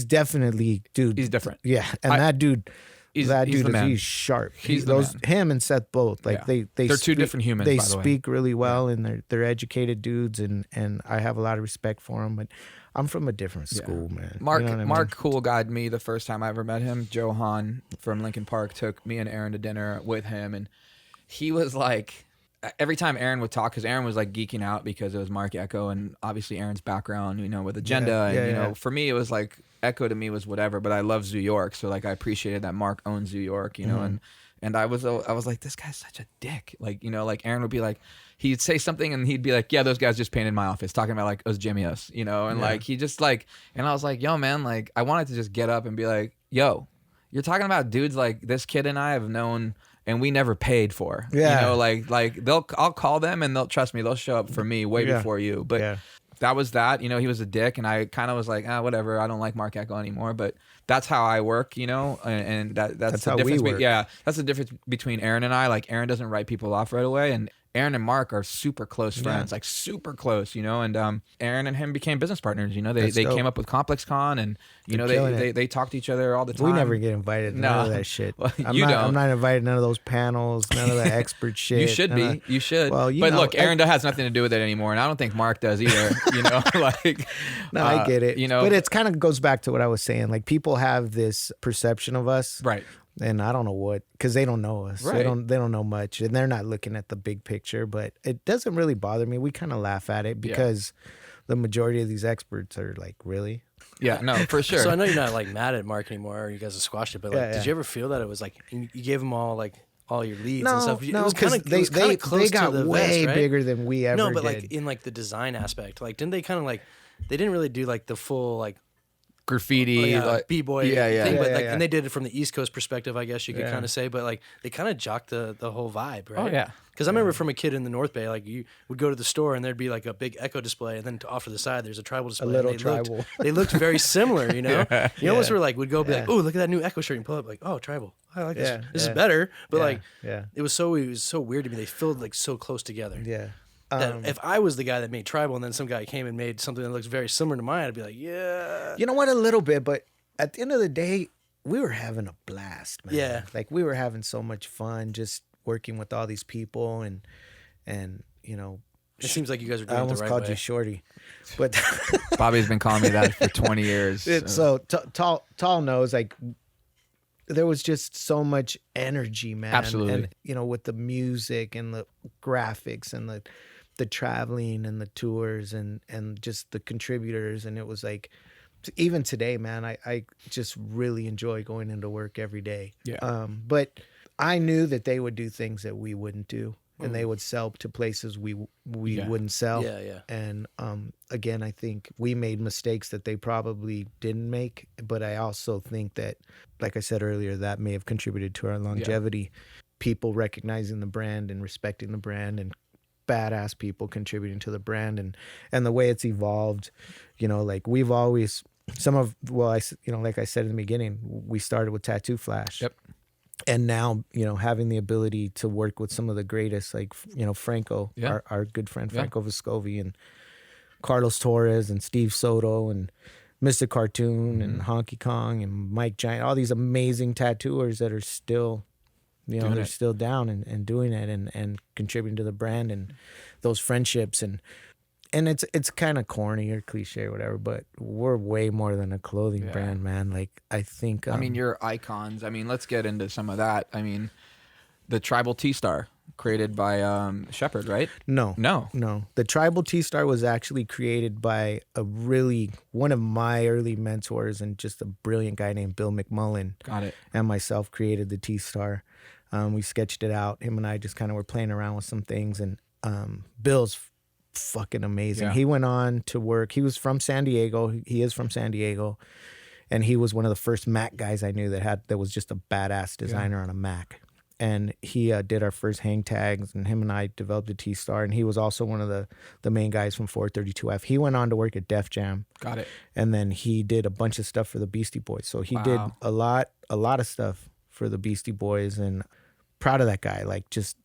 S7: definitely, dude.
S6: He's different.
S7: Yeah, and
S6: I-
S7: that dude.
S6: He's
S7: That
S6: the
S7: dude,
S6: man.
S7: he's sharp.
S6: He's the man.
S7: Him and Seth both. Like
S6: Yeah.
S7: they're
S6: They're two different humans,
S7: They
S6: by the way.
S7: speak really well, and they're educated dudes, and I have a lot of respect for them. But I'm from a different school, man.
S6: Mark,
S7: You know what I mean?
S6: Mark cool guyed me the first time I ever met him. Joe Hahn from Lincoln Park took me and Aaron to dinner with him, and he was like, every time Aaron would talk, because Aaron was like geeking out because it was Mark Echo, and obviously Aaron's background, you know, with Agenda, and
S7: yeah,
S6: you know,
S7: yeah.
S6: for me it was like Echo to me was whatever, but I love Zoo York, so like I appreciated that Mark owns Zoo York, you know,
S7: Mm-hmm.
S6: and I was like, this guy's such a dick, like, you know, like Aaron would be like, he'd say something and he'd be like, yeah, those guys just painted my office, talking about like us Jimmy's, you know, and like he just like, and I was like, yo man, like I wanted to just get up and be like, yo, you're talking about dudes like this kid and I have known and we never paid for.
S7: Yeah.
S6: You know, like I'll call them and they'll trust me, they'll show up for me way
S7: Yeah.
S6: before you. But
S7: Yeah.
S6: that was that, you know, he was a dick, and I kind of was like, whatever, I don't like Mark Echo anymore, but that's how I work, you know, and that's
S7: That's
S6: the
S7: how we
S6: difference.
S7: work.
S6: Yeah, that's the difference between Aaron and I. Like Aaron doesn't write people off right away, and Aaron and Mark are super close friends, like super close, you know. And Aaron and him became business partners. You know, they
S7: That's dope.
S6: came up with Complex Con, and you know
S7: They're killing
S6: they talk to each other all the time.
S7: We never get invited to none
S6: No.
S7: of that shit.
S6: Well,
S7: I'm
S6: you
S7: not,
S6: don't.
S7: I'm not invited to none of those panels, none of that expert shit.
S6: You should
S7: none
S6: be.
S7: of-
S6: You should.
S7: Well, you
S6: but
S7: know,
S6: look, Aaron has nothing to do with it anymore, and I don't think Mark does either. You know, like
S7: No, I get it.
S6: You know,
S7: but it's kind of goes back to what I was saying. Like people have this perception of us,
S6: right.
S7: and I don't know what, because they don't know us.
S6: Right.
S7: They don't know much, and they're not looking at the big picture. But it doesn't really bother me. We kind of laugh at it because the majority of these experts are like, really?
S6: Yeah, no, for sure.
S5: So I know you're not like mad at Mark anymore, or you guys have squashed it, but like,
S7: Yeah, yeah.
S5: did you ever feel that it was like you gave them all like all your leads
S7: No,
S5: and stuff?
S7: no,
S5: it was
S7: because
S5: kind of
S7: they got
S5: to the
S7: way
S5: vest, right?
S7: bigger than we ever
S5: No, but
S7: did.
S5: like in like the design aspect, like didn't they kind of like they didn't really do like the full like
S6: Graffiti, like,
S5: b-boy
S6: yeah, yeah.
S5: thing, but
S7: Yeah,
S5: like
S7: yeah.
S5: and they did it from the East Coast perspective, I guess you could
S7: Yeah.
S5: kind of say, but like they kind of jocked the whole vibe, right?
S6: Oh, yeah.
S5: Because I remember from a kid in the North Bay, like you would go to the store and there'd be like a big Echo display, and then off to the side there's a tribal display. and
S7: little
S5: they
S7: tribal.
S5: Looked, they looked very similar, you know. You almost
S7: Yeah.
S5: were like would go be like,
S7: Yeah.
S5: oh, look at that new Echo shirt, and pull up like, oh, tribal. I like this.
S7: Yeah,
S5: This
S7: yeah.
S5: is better, but
S7: Yeah,
S5: like
S7: yeah.
S5: it was so weird to me. They felt like so close together.
S7: Yeah.
S5: That if I was the guy that made tribal, and then some guy came and made something that looks very similar to mine, I'd be like, yeah.
S7: You know what? A little bit, but at the end of the day, we were having a blast, man.
S5: Yeah.
S7: Like we were having so much fun just working with all these people and you know,
S5: It seems like you guys are
S7: I
S5: doing it the
S7: almost
S5: right
S7: called
S5: way.
S7: you Shorty, but
S6: Bobby's been calling me that for 20 years.
S7: so tall knows like there was just so much energy, man.
S6: Absolutely.
S7: And you know, with the music and the graphics and the traveling and the tours and just the contributors, and it was like even today, man, I just really enjoy going into work every day.
S6: Yeah.
S7: But I knew that they would do things that we wouldn't do, and they would sell to places we
S6: Yeah.
S7: wouldn't sell.
S5: Yeah, yeah.
S7: And again, I think we made mistakes that they probably didn't make, but I also think that, like I said earlier, that may have contributed to our longevity. people recognizing the brand and respecting the brand, and badass people contributing to the brand, and the way it's evolved. You know, like we've always like I said in the beginning, we started with Tattoo Flash.
S6: Yep.
S7: And now, you know, having the ability to work with some of the greatest, like, you know, Franco, our good friend Franco Vescovi, and Carlos Torres and Steve Soto and Mr. Cartoon and Honky Kong and Mike Giant, all these amazing tattooers that are still, you know, they're still down and doing it and contributing to the brand, and those friendships, and it's kind of corny or cliche or whatever, but we're way more than a clothing brand, man. Like, I think
S6: I mean, you're icons. I mean, let's get into some of that. I mean, the Tribal T-Star created by Shepard, right?
S7: No. The Tribal T-Star was actually created by one of my early mentors, and just a brilliant guy named Bill McMullen.
S6: Got it.
S7: And myself created the T-Star. We sketched it out. Him and I just kind of were playing around with some things, and Bill's fucking amazing. He went on to work. He was from San Diego. He is from San Diego, and he was one of the first Mac guys I knew that was just a badass designer on a Mac. And he did our first hang tags, and him and I developed a T-Star, and he was also one of the main guys from 432F. He went on to work at Def Jam.
S6: Got it.
S7: And then he did a bunch of stuff for the Beastie Boys. So he did a lot of stuff for the Beastie Boys, and proud of that guy. Like, just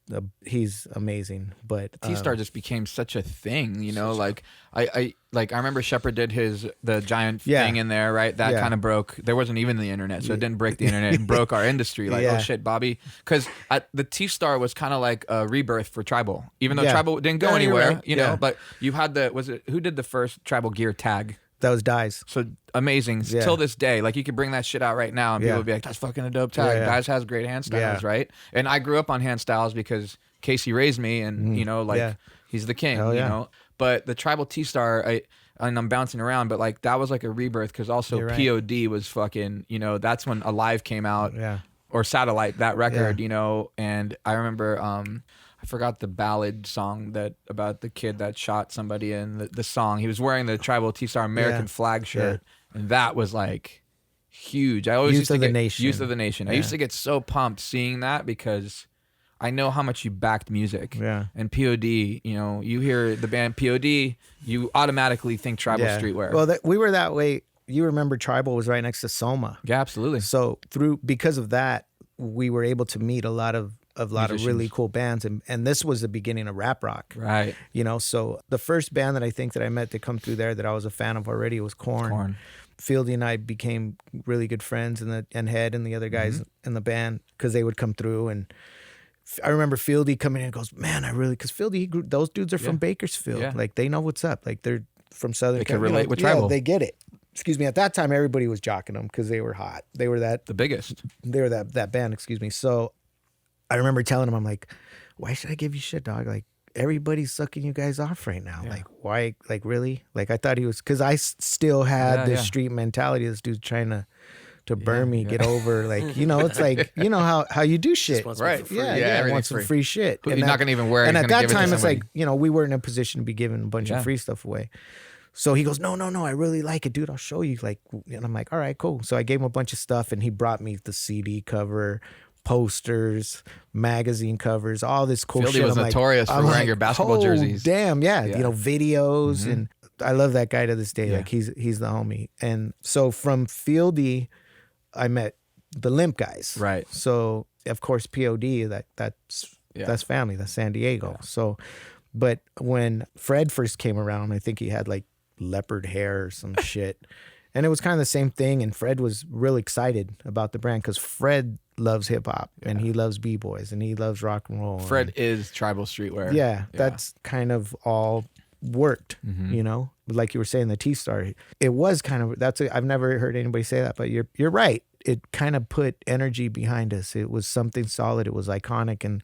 S7: he's amazing. But
S6: T-Star just became such a thing, you know. Like I remember Shepard did the giant thing in there, right? That kind of broke. There wasn't even the internet, so it didn't break the internet. It broke our industry. Like, oh shit, Bobby, because the T-Star was kind of like a rebirth for Tribal, even though Tribal didn't go anywhere,
S7: right.
S6: you know. But you had who did the first Tribal gear tag?
S7: That was Dies.
S6: So amazing. Till this day, like, you could bring that shit out right now and people would be like, that's fucking a dope tag. Dies has great hand styles, right? And I grew up on hand styles because Casey raised me, and you know, like, he's the king, you know. But the Tribal T-Star, and I'm bouncing around, but like, that was like a rebirth, because also POD was fucking, you know, that's when Alive came out, or Satellite, that record, you know. And I remember I forgot the ballad song about the kid that shot somebody in the song. He was wearing the Tribal T-Star American flag shirt, and that was like huge. I always used to get Youth of the Nation. I used to get so pumped seeing that, because I know how much you backed music. And POD, you know, you hear the band POD, you automatically think Tribal streetwear.
S7: Well, we were that way. You remember Tribal was right next to Soma.
S6: Yeah, absolutely.
S7: So because of that, we were able to meet a lot of really cool bands, and this was the beginning of rap rock,
S6: right?
S7: You know, so the first band that I think that I met to come through there that I was a fan of already was Korn. Fieldy and I became really good friends, and Head and the other guys in the band, because they would come through. And I remember Fieldy coming in and goes, man, because Fieldy, those dudes are from Bakersfield, like, they know what's up, like, they're from Southern.
S6: They can relate with Tribal.
S7: They get it. Excuse me. At that time, everybody was jocking them because they were hot. They were the
S6: biggest.
S7: They were that band. Excuse me. So I remember telling him, I'm like, why should I give you shit, dog? Like, everybody's sucking you guys off right now. Like, why? Like, really? Like, I thought he was, because I still had this street mentality. This dude's trying to burn me, get over. Like, you know, it's like, you know how you do shit.
S6: Right.
S7: I want some free shit.
S6: You're not going to even wear it.
S7: And at that time, it's like, you know, we weren't in a position to be giving a bunch of free stuff away. So he goes, no, I really like it, dude. I'll show you. Like, and I'm like, all right, cool. So I gave him a bunch of stuff, and he brought me the CD cover, posters, magazine covers, all this cool shit.
S6: Fieldy was notorious for wearing your basketball jerseys.
S7: Damn, you know, videos, and I love that guy to this day. Like, he's the homie. And so from Fieldy, I met the Limp guys.
S6: Right.
S7: So of course POD, that's family. That's San Diego. So, but when Fred first came around, I think he had like leopard hair or some shit. And it was kind of the same thing. And Fred was really excited about the brand, because Fred loves hip hop and he loves B-boys and he loves rock and roll.
S6: Fred is Tribal streetwear.
S7: Yeah, that's kind of all worked, you know, like you were saying, the T-Star, it was kind of, I've never heard anybody say that, but you're right. It kind of put energy behind us. It was something solid. It was iconic, and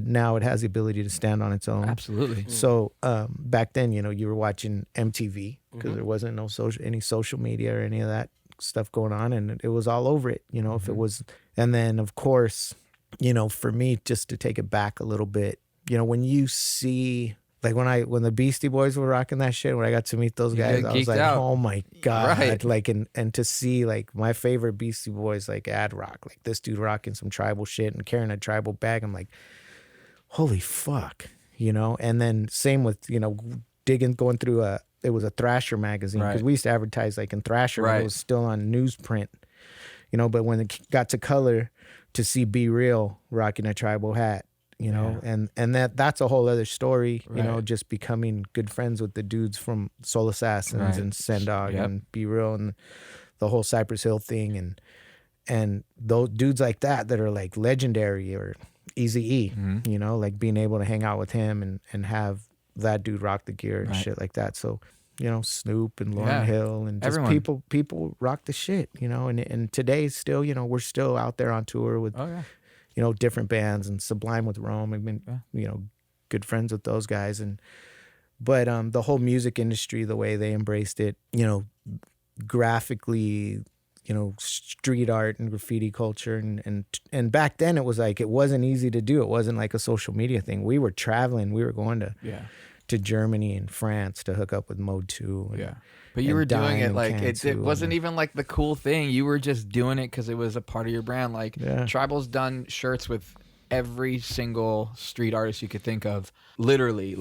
S7: now it has the ability to stand on its own.
S6: Absolutely.
S7: So back then, you know, you were watching MTV, because there wasn't any social media or any of that stuff going on, and it was all over it, you know, if it was. And then of course, you know, for me, just to take it back a little bit, you know, when you see Like when the Beastie Boys were rocking that shit, when I got to meet those guys,
S6: get
S7: I was
S6: geeked
S7: like,
S6: out.
S7: oh my God.
S6: Right.
S7: Like, and to see like my favorite Beastie Boys, like ad rock, like this dude rocking some tribal shit and carrying a tribal bag. I'm like, holy fuck, you know? And then same with, you know, going through it was a Thrasher magazine, because
S6: Right.
S7: we used to advertise like in Thrasher when
S6: Right.
S7: it was still on newsprint, you know, but when it got to color, to see Be Real rocking a tribal hat, you know, and that's a whole other story, you know,
S6: Right.
S7: just becoming good friends with the dudes from Soul Assassins
S6: Right.
S7: and Sendog
S6: Yep.
S7: and Be Real and the whole Cypress Hill thing, and those dudes like that are like legendary, or Eazy-E,
S6: Mm-hmm.
S7: you know, like being able to hang out with him and have that dude rock the gear and
S6: Right.
S7: shit like that. So, you know, Snoop and Lauryn
S6: Yeah.
S7: Hill and just
S6: Everyone.
S7: people rock the shit, you know, and today still, you know, we're still out there on tour with,
S6: Oh yeah.
S7: you know, different bands, and Sublime with Rome. I've been, you know, good friends with those guys. But the whole music industry, the way they embraced it, you know, graphically, you know, street art and graffiti culture. And back then it was like, it wasn't easy to do. It wasn't like a social media thing. We were traveling. We were going to Germany and France to hook up with Mode 2. And,
S6: Yeah. But you
S7: and
S6: were doing
S7: Dime
S6: it
S7: and
S6: like it
S7: Cantu
S6: wasn't
S7: and-
S6: even like the cool thing. You were just doing it because it was a part of your brand. Like
S7: Yeah.
S6: Tribal's done shirts with every single street artist you could think of. Literally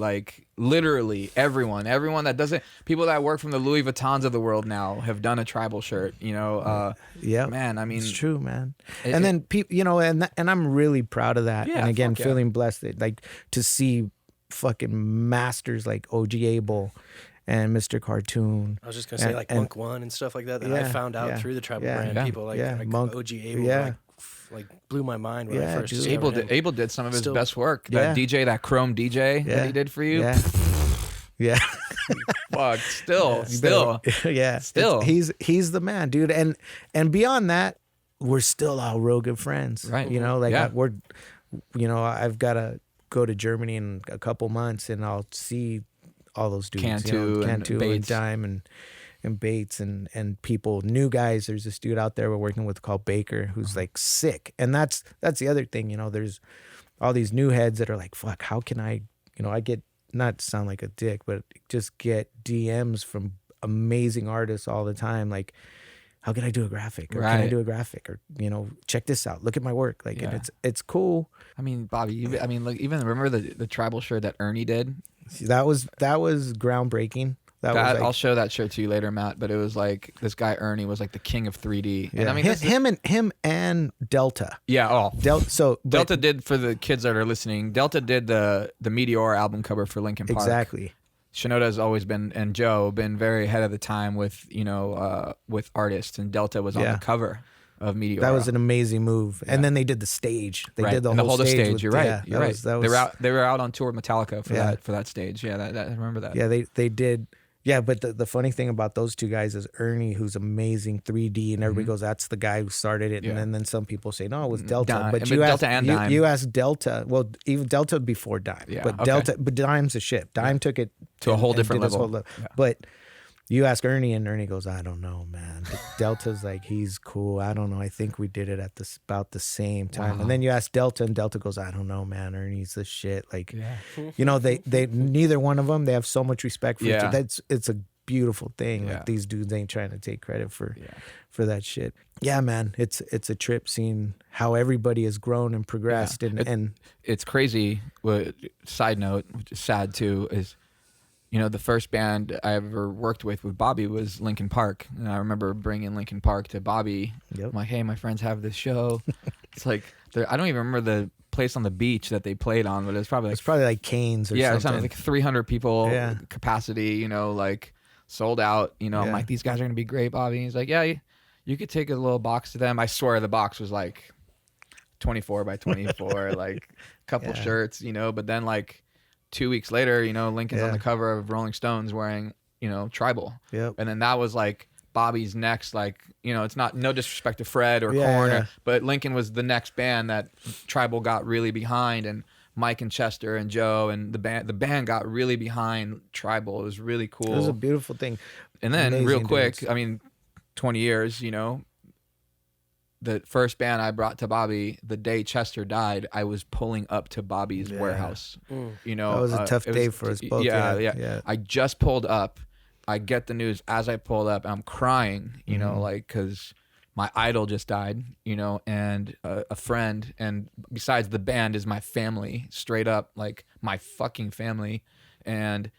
S6: everyone that doesn't, people that work from the Louis Vuittons of the world now have done a Tribal shirt, you know.
S7: Yeah,
S6: man, I mean,
S7: it's true, man.
S6: it-
S7: And then people, you know, and I'm really proud of that.
S6: Yeah,
S7: And again,
S6: fuck yeah.
S7: feeling blessed that, like, to see fucking masters like OG Abel and Mr. Cartoon.
S5: I was just gonna say like Monk One and stuff like that I
S7: Yeah,
S5: found out
S7: yeah,
S5: through the tribal
S7: yeah,
S5: brand.
S6: yeah,
S5: People like,
S7: yeah,
S5: like
S7: Monk,
S5: OG Abel,
S7: yeah.
S5: like blew my mind when I
S7: Yeah,
S5: first
S7: dude.
S5: discovered him.
S6: Abel did some of his
S5: Still-
S6: best work.
S7: Yeah.
S6: That DJ, that Chrome DJ
S7: Yeah.
S6: that he did for you.
S7: Yeah. Yeah.
S6: Fuck, still.
S7: Yeah.
S6: Still.
S7: He's the man, dude. And beyond that, we're still all real good friends.
S6: Right.
S7: You know, like
S6: Yeah.
S7: we're, you know, I've got to go to Germany in a couple months, and I'll see all those dudes.
S6: Cantu and
S7: Cantu
S6: Bates.
S7: Dime and Bates and people, new guys. There's this dude out there we're working with called Baker, who's like sick. And that's the other thing, you know, there's all these new heads that are like, fuck, how can I, you know, I get, not to sound like a dick, but just get DMs from amazing artists all the time. Like, how can I do a graphic? Or can I
S6: Right.
S7: do a graphic? Or, you know, check this out. Look at my work. Like,
S6: Yeah.
S7: and it's cool.
S6: I mean, Bobby, I mean, like, even remember the Tribal shirt that Ernie did?
S7: That was groundbreaking. That was like,
S6: I'll show that shirt to you later, Matt. But it was like this guy Ernie was like the king of 3D. And
S7: yeah.
S6: I mean,
S7: him and Delta.
S6: yeah. Oh,
S7: So but-
S6: Delta did, for the kids that are listening. Delta did the Meteor album cover for Linkin Park.
S7: exactly.
S6: Shinoda has always been, and Joe been very ahead of the time with, you know, with artists, and Delta was on
S7: Yeah.
S6: the cover of Meteor.
S7: That was an amazing move. And then they did the stage. They
S6: right.
S7: did the
S6: and
S7: whole stage. with-
S6: You're right.
S7: Yeah,
S6: You're
S7: that
S6: right.
S7: Was, that was,
S6: they were out on tour with Metallica for
S7: Yeah.
S6: that stage. Yeah, I remember that.
S7: yeah, they did. Yeah, but the funny thing about those two guys is Ernie, who's amazing 3D, and everybody goes, "That's the guy who started it."
S6: Yeah.
S7: And then some people say, "No, it was Delta."
S6: Dime.
S7: But
S6: But
S7: you asked,
S6: Delta and
S7: you,
S6: Dime.
S7: you asked Delta. Well, even Delta before Dime.
S6: Yeah,
S7: But
S6: okay.
S7: but Dime's a shit. Dime took it
S6: To a whole
S7: and
S6: different
S7: did his
S6: level.
S7: whole
S6: Yeah.
S7: But you ask Ernie, and Ernie goes, "I don't know, man." But Delta's like, he's cool. I don't know. I think we did it at about the same time.
S6: Wow.
S7: And then you ask Delta, and Delta goes, "I don't know, man. Ernie's the shit." Like,
S6: Yeah.
S7: you know, they neither one of them. They have so much respect for each
S6: Yeah.
S7: other. It's a beautiful thing.
S6: Yeah.
S7: Like, these dudes ain't trying to take credit for
S6: Yeah.
S7: that shit. Yeah, man. It's a trip seeing how everybody has grown and progressed.
S6: Yeah.
S7: And
S6: It's crazy. Side note, which is sad too, is, you know, the first band I ever worked with Bobby was Linkin Park. And I remember bringing Linkin Park to Bobby.
S7: Yep.
S6: I'm like, hey, my friends have this show. It's like, I don't even remember the place on the beach that they played on, but it was probably like,
S7: it's probably like Canes or
S6: yeah, it
S7: something.
S6: sounded like 300 people
S7: Yeah.
S6: capacity, you know, like sold out. You know, I'm
S7: Yeah.
S6: like, these guys are going to be great, Bobby. He's like, yeah, you could take a little box to them. I swear the box was like 24 by 24, like a couple
S7: Yeah.
S6: shirts, you know, but then like 2 weeks later, you know, Lincoln's on
S7: Yeah.
S6: the cover of Rolling Stones wearing, you know, Tribal.
S7: Yep.
S6: And then that was like Bobby's next, like, you know, it's not, no disrespect to Fred or
S7: Yeah,
S6: Korn,
S7: yeah.
S6: but Lincoln was the next band that Tribal got really behind, and Mike and Chester and Joe and the band got really behind Tribal. It was really cool.
S7: It was a beautiful thing.
S6: And then
S7: Amazing
S6: real quick,
S7: dudes.
S6: I mean, 20 years, you know, the first band I brought to Bobby, the day Chester died, I was pulling up to Bobby's warehouse. You know,
S7: That was a tough day for us both.
S6: Yeah. I just pulled up. I get the news as I pulled up. I'm crying, you know, like, because my idol just died, you know, and a friend, and besides the band is my family, straight up, like my fucking family. And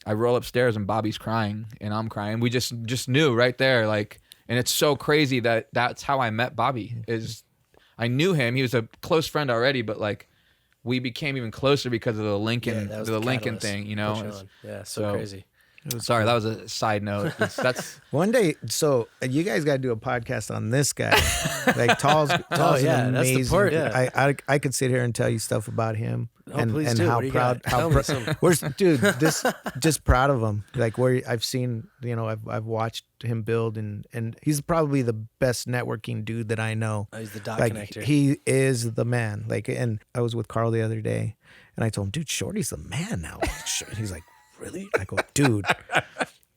S6: I roll upstairs and Bobby's crying and I'm crying. We just knew right there, like, and it's so crazy that that's how I met Bobby. Is I knew him. He was a close friend already, but like we became even closer because of the Lincoln, the Lincoln thing, you know.
S5: Yeah, so crazy.
S6: Sorry, that was a side note. That's
S7: One day, so you guys got to do a podcast on this guy. Like Tall's
S5: yeah,
S7: an
S5: that's the
S7: amazing.
S5: part, yeah.
S7: I could sit here and tell you stuff about him
S5: Please
S7: and
S5: do.
S7: how
S5: What do you
S7: proud
S5: got? Tell me some.
S7: dude, this just proud of him. Like where I've seen, you know, I've watched him build and he's probably the best networking dude that I know.
S5: Oh, he's the dot
S7: Like
S5: connector.
S7: he is the man. Like, and I was with Carl the other day and I told him, dude, Shorty's the man now. He's like, really? I go, dude.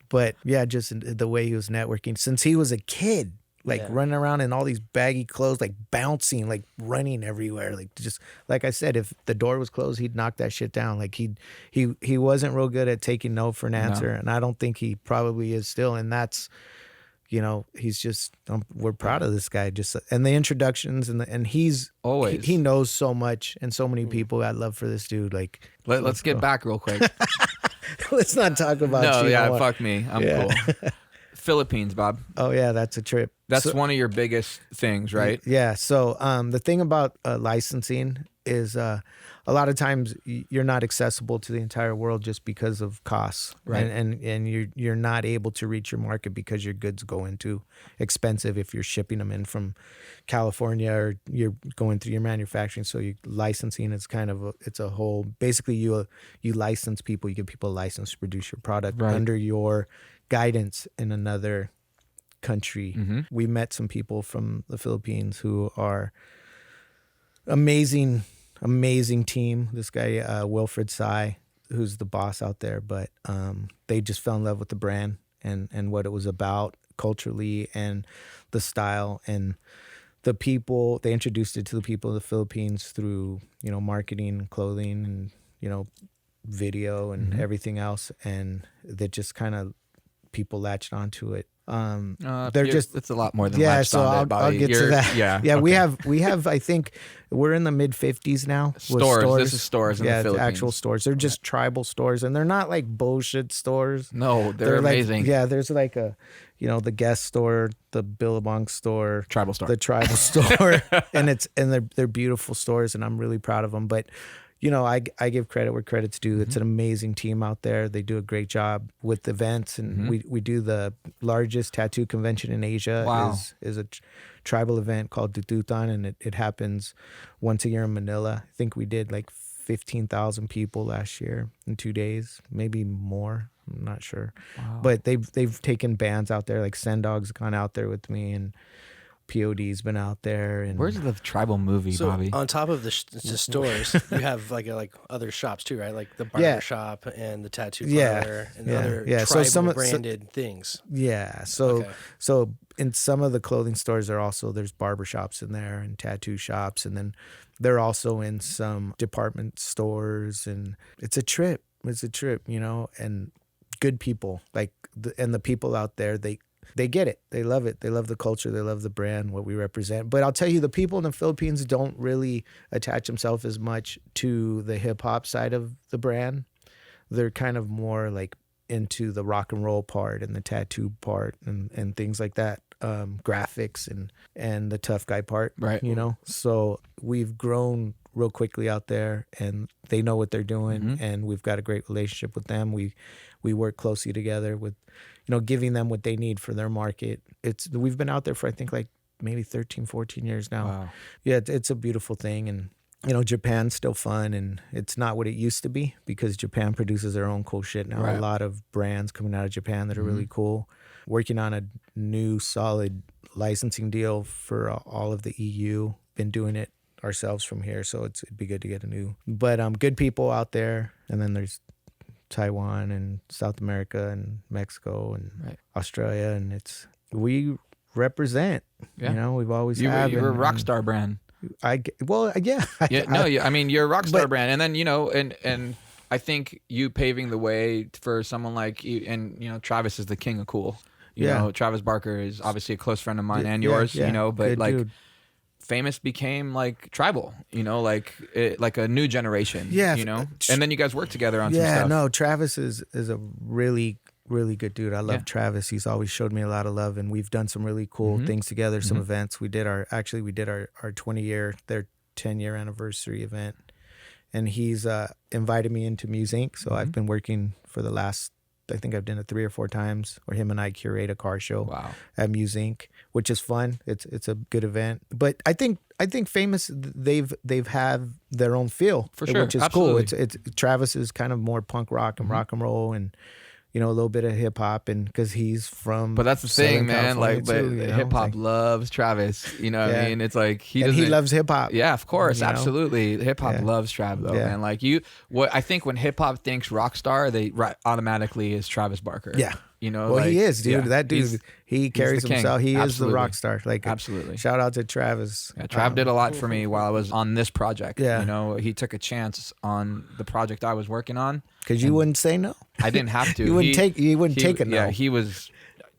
S7: But yeah, just the way he was networking since he was a kid, like running around in all these baggy clothes, like bouncing, like running everywhere. Like just like I said, if the door was closed, he'd knock that shit down. Like he wasn't real good at taking no for an answer. And I don't think he probably is still. And that's, you know, he's just, we're proud of this guy. Just, and the introductions and he's
S6: always,
S7: he knows so much and so many people got love for this dude. Like,
S6: let's get back real quick.
S7: Let's not talk about
S6: No,
S7: you.
S6: yeah, fuck me. I'm cool. Philippines, Bob.
S7: Oh yeah, that's a trip.
S6: That's one of your biggest things, right?
S7: Yeah. So the thing about licensing is a lot of times you're not accessible to the entire world just because of costs,
S6: right?
S7: And you're not able to reach your market because your goods go into expensive if you're shipping them in from California or you're going through your manufacturing. So you licensing is kind of it's a whole. Basically, you license people. You give people a license to produce your product under your guidance in another country. We met some people from the Philippines who are amazing team. This guy Wilfred Sai, who's the boss out there, but they just fell in love with the brand and what it was about culturally and the style and the people. They introduced it to the people of the Philippines through, you know, marketing, clothing, and, you know, video and everything else, and that just kind of people latched onto it. They're just,
S6: it's a lot more than
S7: yeah.
S6: latched
S7: So
S6: onto it,
S7: I'll get to that.
S6: Yeah,
S7: yeah.
S6: okay.
S7: We have. I think we're in the mid 50s now. With
S6: Stores. This is stores in the Philippines.
S7: Actual stores. They're just tribal stores, and they're not like bullshit stores.
S6: No, they're amazing.
S7: Like, yeah, there's like a, you know, the Guest store, the Billabong store,
S6: tribal store,
S7: the tribal store, and they're beautiful stores, and I'm really proud of them. But you know, I give credit where credit's due. It's an amazing team out there. They do a great job with events, and we do the largest tattoo convention in Asia.
S6: Wow.
S7: is a tribal event called Dututan, and it happens once a year in Manila. I think we did like 15,000 people last year in 2 days, maybe more. I'm not sure. Wow. But they've taken bands out there, like Sendog's gone out there with me, and POD's been out there. And
S6: where's the tribal movie,
S5: so
S6: Bobby?
S5: On top of the stores, you have like other shops too, right? Like the barber shop and the tattoo parlor and other tribal branded things.
S7: Yeah. So in some of the clothing stores, there's barber shops in there and tattoo shops, and then they're also in some department stores, and it's a trip. It's a trip, you know, and good people and the people out there, they get it. They love it. They love the culture. They love the brand, what we represent. But I'll tell you, the people in the Philippines don't really attach themselves as much to the hip hop side of the brand. They're kind of more like into the rock and roll part and the tattoo part and things like that, graphics and the tough guy part,
S6: right?
S7: You know, so we've grown real quickly out there, and they know what they're doing, and we've got a great relationship with them. We work closely together with, you know, giving them what they need for their market. We've been out there for I think like maybe 13, 14 years now.
S6: Wow.
S7: Yeah, it's a beautiful thing, and you know, Japan's still fun, and it's not what it used to be because Japan produces their own cool shit now.
S6: Right.
S7: A lot of brands coming out of Japan that are really cool. Working on a new solid licensing deal for all of the EU. Been doing it ourselves from here, so it'd be good to get a new. But good people out there, and then there's Taiwan and South America and Mexico and Australia, and we represent.
S6: Yeah.
S7: You know, we've always
S6: You're
S7: have.
S6: a rock star brand.
S7: Yeah.
S6: I mean, you're a rock star brand, and then and I think you paving the way for someone like you, and Travis is the king of cool. You know, Travis Barker is obviously a close friend of mine and yours. You know, but
S7: good
S6: like.
S7: Dude.
S6: Famous became like tribal, like a new generation. Yeah, and then you guys work together on some stuff.
S7: Yeah, no, Travis is a really good dude. I love Travis. He's always showed me a lot of love, and we've done some really cool things together. Some events. We did our 20-year, their 10-year anniversary event, and he's invited me into Muse Inc. So I've been working for the last. I think I've done it 3 or 4 times where him and I curate a car show at Muse Inc., which is fun. It's a good event. But I think Famous they've had their own feel
S6: for sure,
S7: which is
S6: absolutely.
S7: cool. It's Travis is kind of more punk rock and rock and roll and a little bit of hip hop, and because he's from.
S6: But that's the thing, man. Like, but hip hop loves Travis. You know what I mean? It's like he
S7: loves hip hop.
S6: Yeah, of course, absolutely. Hip hop loves Trav though, man. Like I think when hip hop thinks rock star, they automatically is Travis Barker.
S7: Yeah.
S6: Well,
S7: like, he is, dude.
S6: Yeah,
S7: that dude, he carries himself. He is the rock star. Like,
S6: absolutely.
S7: Shout out to Travis.
S6: Yeah, Trav did a lot for me while I was on this project. Yeah. He took a chance on the project I was working on.
S7: Because you wouldn't say no.
S6: I didn't have to.
S7: You wouldn't take a no.
S6: Yeah, he was.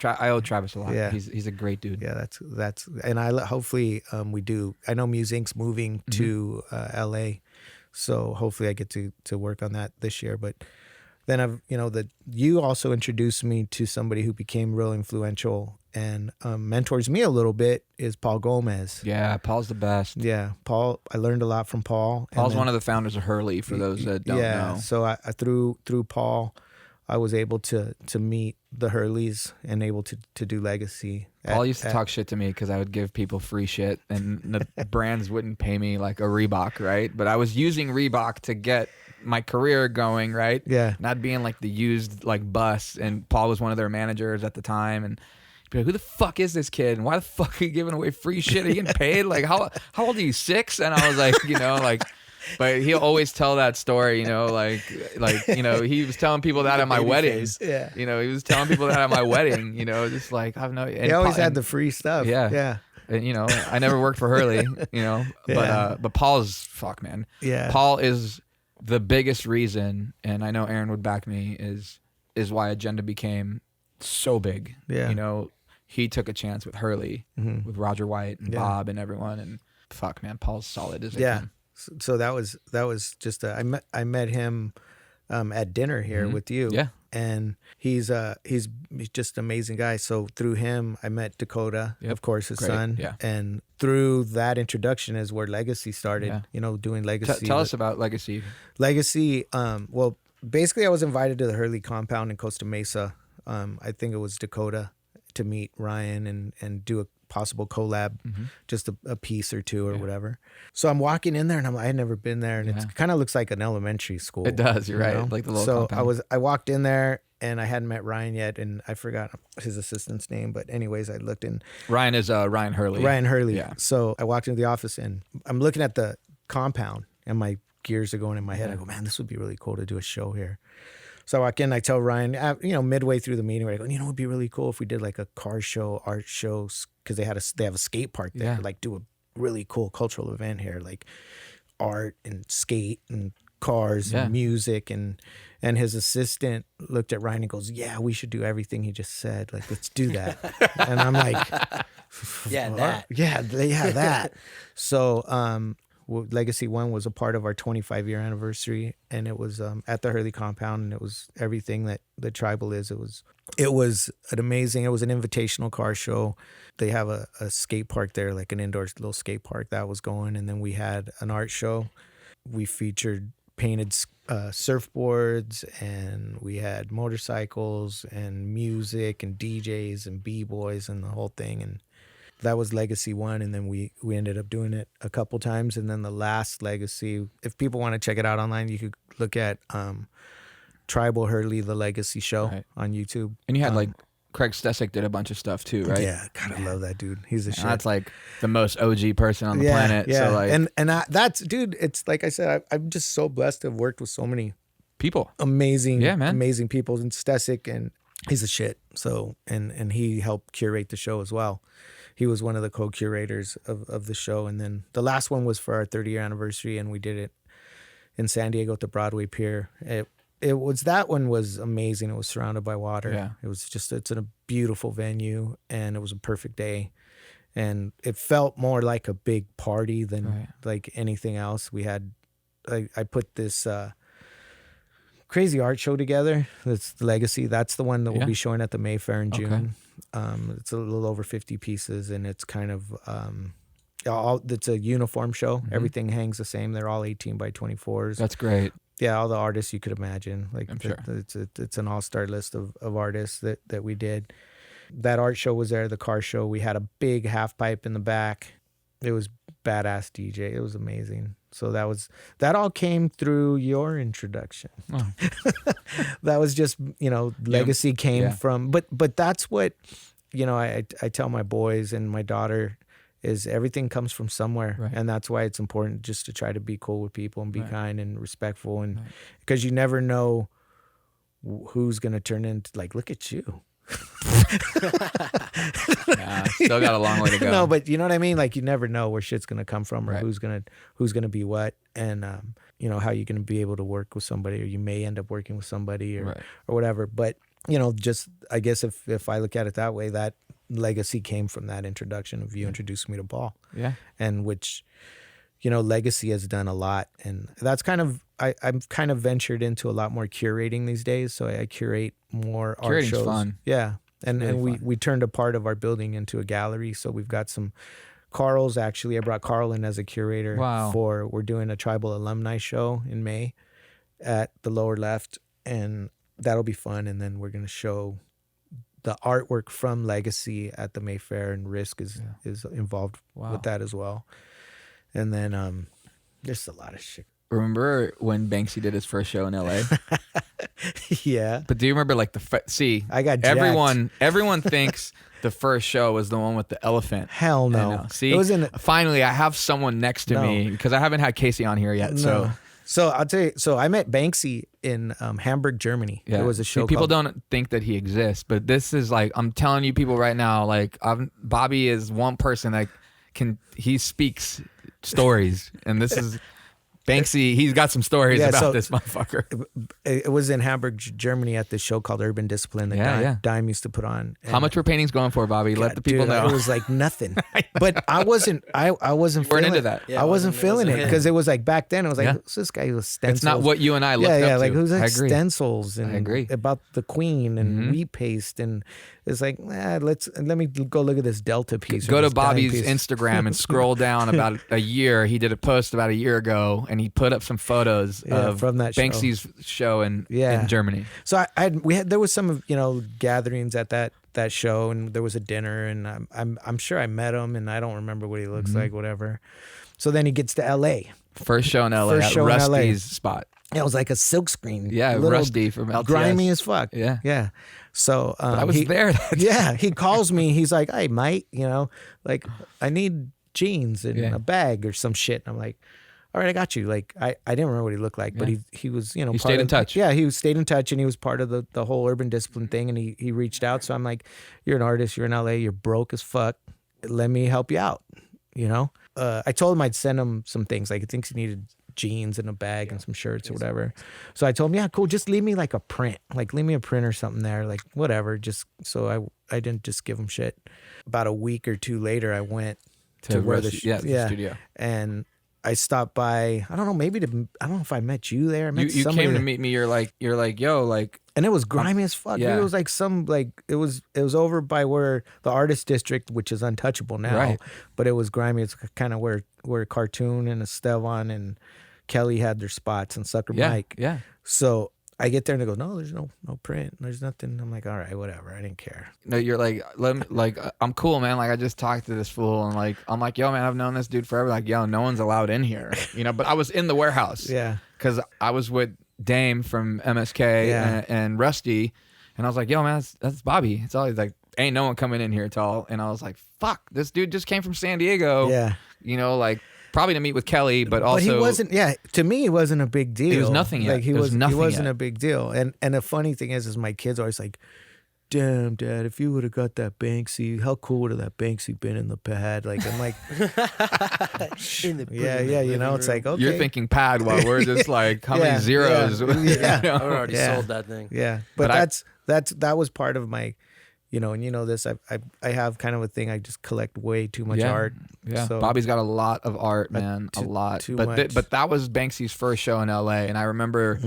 S6: I owe Travis a lot. Yeah. He's a great dude.
S7: Yeah, that's and hopefully we do. I know Muse Inc.'s moving to LA, so hopefully I get to work on that this year. But then you also introduced me to somebody who became real influential and mentors me a little bit is Paul Gomez.
S6: Yeah, Paul's the best.
S7: Yeah, Paul. I learned a lot from Paul.
S6: Paul's one of the founders of Hurley. For those that don't know.
S7: Yeah, so I through Paul, I was able to meet the Hurleys and able to do Legacy.
S6: Paul used to talk shit to me because I would give people free shit and the brands wouldn't pay me like a Reebok, right? But I was using Reebok to get my career going, right?
S7: Yeah.
S6: Not being like the used like bus. And Paul was one of their managers at the time, and he'd be like, who the fuck is this kid? And why the fuck are you giving away free shit? Are you getting paid? Like how old are you? 6? And I was like, but he'll always tell that story, he was telling people that at my wedding.
S7: Yeah.
S6: He was telling people that at my wedding, just like, I have no.
S7: He always had the free stuff.
S6: Yeah.
S7: Yeah.
S6: And, I never worked for Hurley, but Paul's fuck, man.
S7: Yeah.
S6: Paul is the biggest reason, and I know Aaron would back me, is why Agenda became so big.
S7: Yeah.
S6: He took a chance with Hurley, with Roger White and Bob and everyone, and fuck, man, Paul's solid.
S7: So that was just I met him at dinner here with you.
S6: Yeah.
S7: And he's just an amazing guy. So through him I met Dakota, of course, his son.
S6: Yeah.
S7: And through that introduction is where Legacy started, doing Legacy.
S6: Tell us about Legacy.
S7: Legacy, well, basically I was invited to the Hurley compound in Costa Mesa. I think it was Dakota to meet Ryan and do a possible collab, just a piece or two or whatever. So I'm walking in there and I had never been there, and it kind of looks like an elementary school.
S6: It does, you're right. Like the little compound.
S7: I walked in there and I hadn't met Ryan yet, and I forgot his assistant's name, but anyways, I looked in.
S6: Ryan is Ryan Hurley.
S7: Ryan Hurley.
S6: Yeah.
S7: So I walked into the office and I'm looking at the compound and my gears are going in my head. I go, man, this would be really cool to do a show here. So I walk in, I tell Ryan, midway through the meeting, I go, it'd be really cool if we did like a car show, art show, because they have a skate park there.
S6: Yeah.
S7: Like do a really cool cultural event here, like art and skate and cars and music. And his assistant looked at Ryan and goes, yeah, we should do everything he just said. Like, let's do that. And I'm like, that. So Legacy 1 was a part of our 25-year anniversary, and it was at the Hurley compound, and it was everything that the Tribal is. It was an invitational car show. They have a skate park there, like an indoor little skate park that was going, and then we had an art show. We featured painted surfboards, and we had motorcycles and music and DJs and b-boys and the whole thing, and that was Legacy 1, and then we ended up doing it a couple times. And then the last Legacy, if people want to check it out online, you could look at Tribal Hurley, the Legacy show on YouTube.
S6: And you had like Craig Stesick did a bunch of stuff too, right?
S7: Yeah, God, I love that dude. He's a shit.
S6: That's like the most OG person on the planet.
S7: Yeah,
S6: so like,
S7: that's, dude, it's like I said, I'm just so blessed to have worked with so many
S6: people,
S7: amazing people, and Stesick, and he's a shit. So, and he helped curate the show as well. he was one of the co-curators of the show. And then the last one was for our 30-year anniversary, and we did it in San Diego at the Broadway Pier. That one was amazing. It was surrounded by water.
S6: Yeah.
S7: It's in a beautiful venue, and it was a perfect day. And it felt more like a big party than like anything else. We had, I put this crazy art show together. That's Legacy. That's the one that we'll be showing at the Mayfair in June. It's a little over 50 pieces, and it's kind of, it's a uniform show. Mm-hmm. Everything hangs the same. They're all 18 by 24s.
S6: That's great.
S7: Yeah, all the artists you could imagine. Like
S6: I'm sure.
S7: It's an all-star list of artists that we did. That art show was there, the car show. We had a big half pipe in the back. It was badass DJ. It was amazing. So that all came through your introduction. Oh. That was just, Legacy came from, but that's what, I tell my boys and my daughter is everything comes from somewhere. Right. And that's why it's important just to try to be cool with people and be kind and respectful. And because you never know who's going to turn into, like, look at you.
S6: Still got a long way to go.
S7: No, but you know what I mean? Like, you never know where shit's gonna come from, or who's gonna be what, and how you're gonna be able to work with somebody, or you may end up working with somebody, or whatever. But just I guess if I look at it that way, that Legacy came from that introduction of you introducing me to Paul. Yeah, and which Legacy has done a lot, and that's kind of I'm kind of ventured into a lot more curating these days. So I curate more art shows. Fun. Yeah. And really we turned a part of our building into a gallery. So we've got some Carl's, actually. I brought Carl in as a curator. Wow. We're doing a tribal alumni show in May at the lower left, and that'll be fun. And then we're going to show the artwork from Legacy at the Mayfair, and Risk is involved with that as well. And then there's a lot of shit.
S6: Remember when Banksy did his first show in LA?
S7: Yeah.
S6: But do you remember like I got jacked. Everyone thinks the first show was the one with the elephant.
S7: Hell no.
S6: See, finally I have someone next to me, because I haven't had Casey on here yet. No.
S7: So I'll tell you. So I met Banksy in Hamburg, Germany. Yeah. There was a show.
S6: People don't think that he exists, but this is like, I'm telling you people right now, like Bobby is one person that he speaks stories, and this is Banksy. He's got some stories about this motherfucker.
S7: It was in Hamburg, Germany, at this show called Urban Discipline that Dime used to put on. And
S6: how much were paintings going for, Bobby? Let the people know.
S7: It was like nothing. But I wasn't feeling
S6: into that.
S7: I wasn't feeling it, because it was like back then it was like, who's this guy with stencils?
S6: It's not what you and I looked up to.
S7: Like who's like stencils, and
S6: I agree.
S7: About the Queen and wheat paste, and it's like, let me go look at this Delta piece.
S6: Go to Bobby's Instagram and scroll down about a year. He did a post about a year ago, and he put up some photos of
S7: from that
S6: Banksy's show in Germany.
S7: So there was some gatherings at that show, and there was a dinner, and I'm sure I met him, and I don't remember what he looks like, whatever. So then he gets to LA.
S6: First show in LA at Rusty's spot.
S7: It was like a silk screen.
S6: Yeah, Rusty from LTS.
S7: Grimy as fuck.
S6: Yeah.
S7: Yeah. So
S6: I was there.
S7: He calls me. He's like, "Hey, mate, like I need jeans and a bag or some shit." And I'm like, "All right, I got you." Like I didn't remember what he looked like, but he was,
S6: he stayed in touch.
S7: Yeah, he stayed in touch, and he was part of the whole Urban Discipline thing, and he reached out. So I'm like, "You're an artist, you're in LA, you're broke as fuck. Let me help you out." I told him I'd send him some things. Like, I think he needed jeans and a bag and some shirts or whatever. So I told him, yeah, cool, just leave me like a print. Like, leave me a print or something there, like whatever. Just so I didn't just give him shit. About a week or two later, I went to where the studio. And I stopped by, I don't know, I don't know if I met you there.
S6: You came to meet me. You're like, yo, like,
S7: and it was grimy as fuck. Yeah. It was like it was over by where the artist district, which is untouchable now, right. But it was grimy. It's kind of where Cartoon and Estevan and Kelly had their spots, and Sucker Mike. Yeah. So I get there and they go, no, there's no print. There's nothing. I'm like, all right, whatever. I didn't care.
S6: No, you're like, I'm cool, man. Like, I just talked to this fool, and like, I'm like, yo, man, I've known this dude forever. Like, yo, no one's allowed in here, but I was in the warehouse.
S7: Yeah.
S6: Because I was with Dame from MSK and Rusty, and I was like, yo, man, that's Bobby. It's always like, ain't no one coming in here at all. And I was like, fuck, this dude just came from San Diego.
S7: Yeah.
S6: Like, probably to meet with Kelly, but also...
S7: But he wasn't, to me, it wasn't a big deal.
S6: It was nothing yet.
S7: Like, he wasn't a big deal. And the funny thing is my kids are always like, damn, Dad, if you would have got that Banksy, how cool would have that Banksy been in the pad? Like, I'm like, yeah, you know, it's like, okay.
S6: You're thinking pad while we're just like, how many zeros?
S5: I already sold that thing.
S7: Yeah, but that was part of my, you know, and you know this, I have kind of a thing. I just collect way too much art.
S6: Yeah,
S7: so,
S6: Bobby's got a lot of art, man, a lot. But that was Banksy's first show in LA, and I remember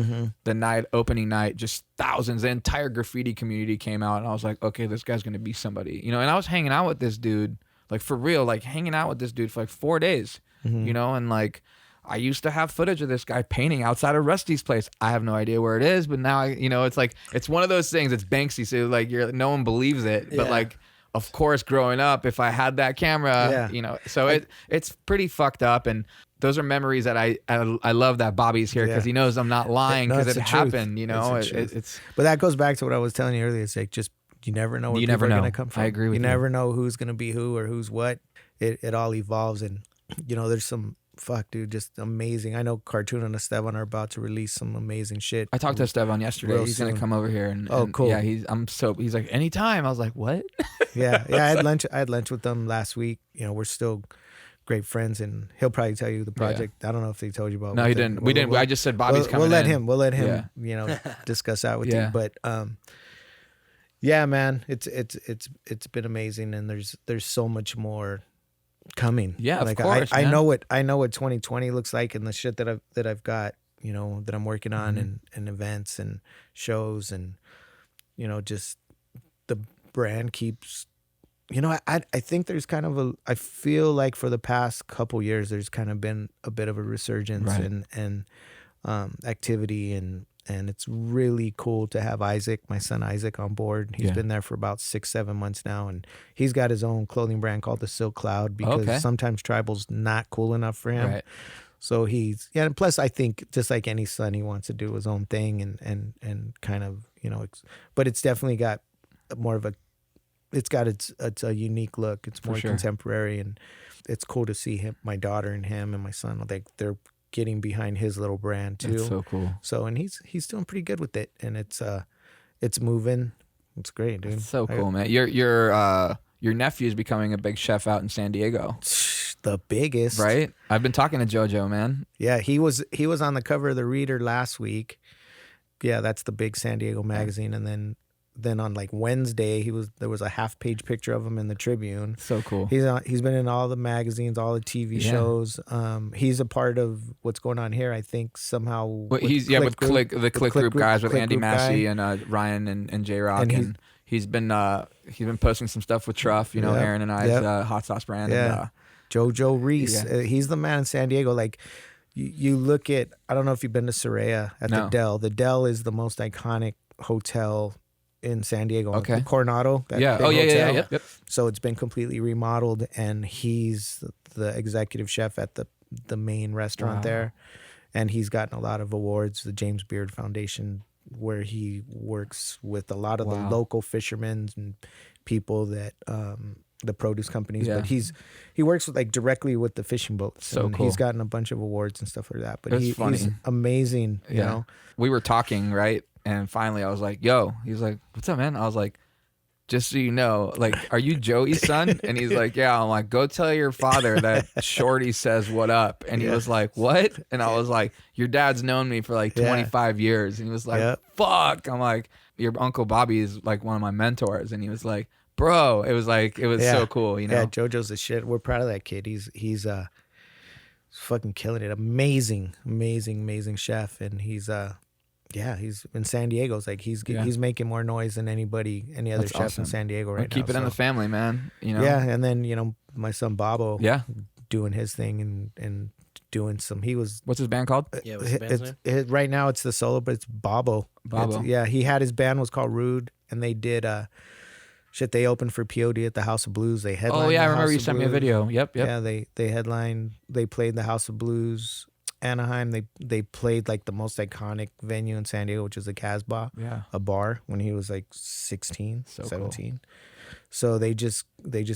S6: the opening night, just thousands, the entire graffiti community came out, and I was like, okay, this guy's gonna be somebody, you know. And I was hanging out with this dude, like for real, like hanging out with this dude for like 4 days, you know, and like. I used to have footage of this guy painting outside of Rusty's place. I have no idea where it is, but now you know, it's like, it's one of those things. It's Banksy, so like no one believes it. But like, of course, growing up, if I had that camera, you know, so it's pretty fucked up. And those are memories that I love that Bobby's here because he knows I'm not lying because it happened. You know, it's.
S7: But that goes back to what I was telling you earlier. It's like just you never know where people are going to come from.
S6: I agree with you.
S7: You never know who's going to be who or who's what. It all evolves, and you know, there's some. Fuck, dude, just amazing. I know Cartoon and Esteban are about to release some amazing shit.
S6: I talked to Esteban yesterday. He's gonna come over here and
S7: cool.
S6: Yeah, he's like, anytime. I was like, what?
S7: yeah. I had lunch with them last week. You know, we're still great friends, and he'll probably tell you the project. Yeah. I don't know if they told you about.
S6: No, he didn't. We didn't. I just said Bobby's coming.
S7: We'll let him. You know, discuss that with you. But yeah, man, it's been amazing, and there's so much more coming.
S6: Yeah,
S7: like
S6: of course,
S7: I know what 2020 looks like, and the shit that I've got, you know, that I'm working on, and events and shows, and you know, just the brand keeps, you know, I think there's kind of I feel like for the past couple years there's kind of been a bit of a resurgence and activity, and it's really cool to have my son Isaac, on board. He's been there for about 6-7 months now, and he's got his own clothing brand called the Silk Cloud because sometimes tribal's not cool enough for him. Right. So and plus I think just like any son, he wants to do his own thing and kind of, you know, but it's definitely got more of it's a unique look. It's more contemporary, and it's cool to see my daughter and him and my son, like they're getting behind his little brand too.
S6: That's so cool.
S7: So, and he's doing pretty good with it, and it's moving. It's great, dude.
S6: That's so cool, man. Your nephew's becoming a big chef out in San Diego.
S7: The biggest,
S6: right? I've been talking to JoJo, man.
S7: Yeah, he was on the cover of the Reader last week. Yeah, that's the big San Diego magazine, and then on like Wednesday there was a half-page picture of him in the Tribune.
S6: So cool.
S7: He's been in all the magazines, all the TV shows. He's a part of what's going on here, I think, somehow.
S6: With the Click Group guys, with Andy Massey and Ryan and J Rock, and he's been posting some stuff with Truff, you know, Aaron and I's hot sauce brand.
S7: Yeah. And, Jojo Ruiz, he's the man in San Diego. Like you look at, I don't know if you've been to Soraya at the Dell. The Dell is the most iconic hotel in San Diego.
S6: Okay.
S7: The Coronado.
S6: Yep.
S7: So it's been completely remodeled, and he's the executive chef at the main restaurant there, and he's gotten a lot of awards. The James Beard Foundation, where he works with a lot of the local fishermen and people that the produce companies, but he works with like directly with the fishing boats.
S6: So
S7: and
S6: cool.
S7: He's gotten a bunch of awards and stuff like that. But he's amazing. You know,
S6: we were talking, right? And finally I was like, yo, he's like, what's up, man? I was like, just so you know, like, are you Joey's son? And he's like, yeah. I'm like, go tell your father that Shorty says what up. And he was like, what? And I was like, your dad's known me for like 25 years. And he was like, fuck. I'm like, your Uncle Bobby is like one of my mentors. And he was like, bro, it was so cool, you know?
S7: Yeah, JoJo's the shit. We're proud of that kid. He's fucking killing it. Amazing chef. And he's in San Diego. It's like he's making more noise than any other chef in San Diego right now.
S6: Keep it in the family, man. You know?
S7: Yeah, and then, you know, my son Bobo doing his thing and doing some.
S6: What's his band called?
S5: Yeah, what's the band's name?
S7: Right now it's the solo, but it's Bobo. He had his band was called Rude, and they did they opened for POD at the House of Blues. They headlined.
S6: Oh yeah, I remember you sent me a video. Yep.
S7: Yeah, they headlined. They played the House of Blues, Anaheim. They played like the most iconic venue in San Diego, which is the Casbah, a bar, when he was like 16, 17. Cool. So they just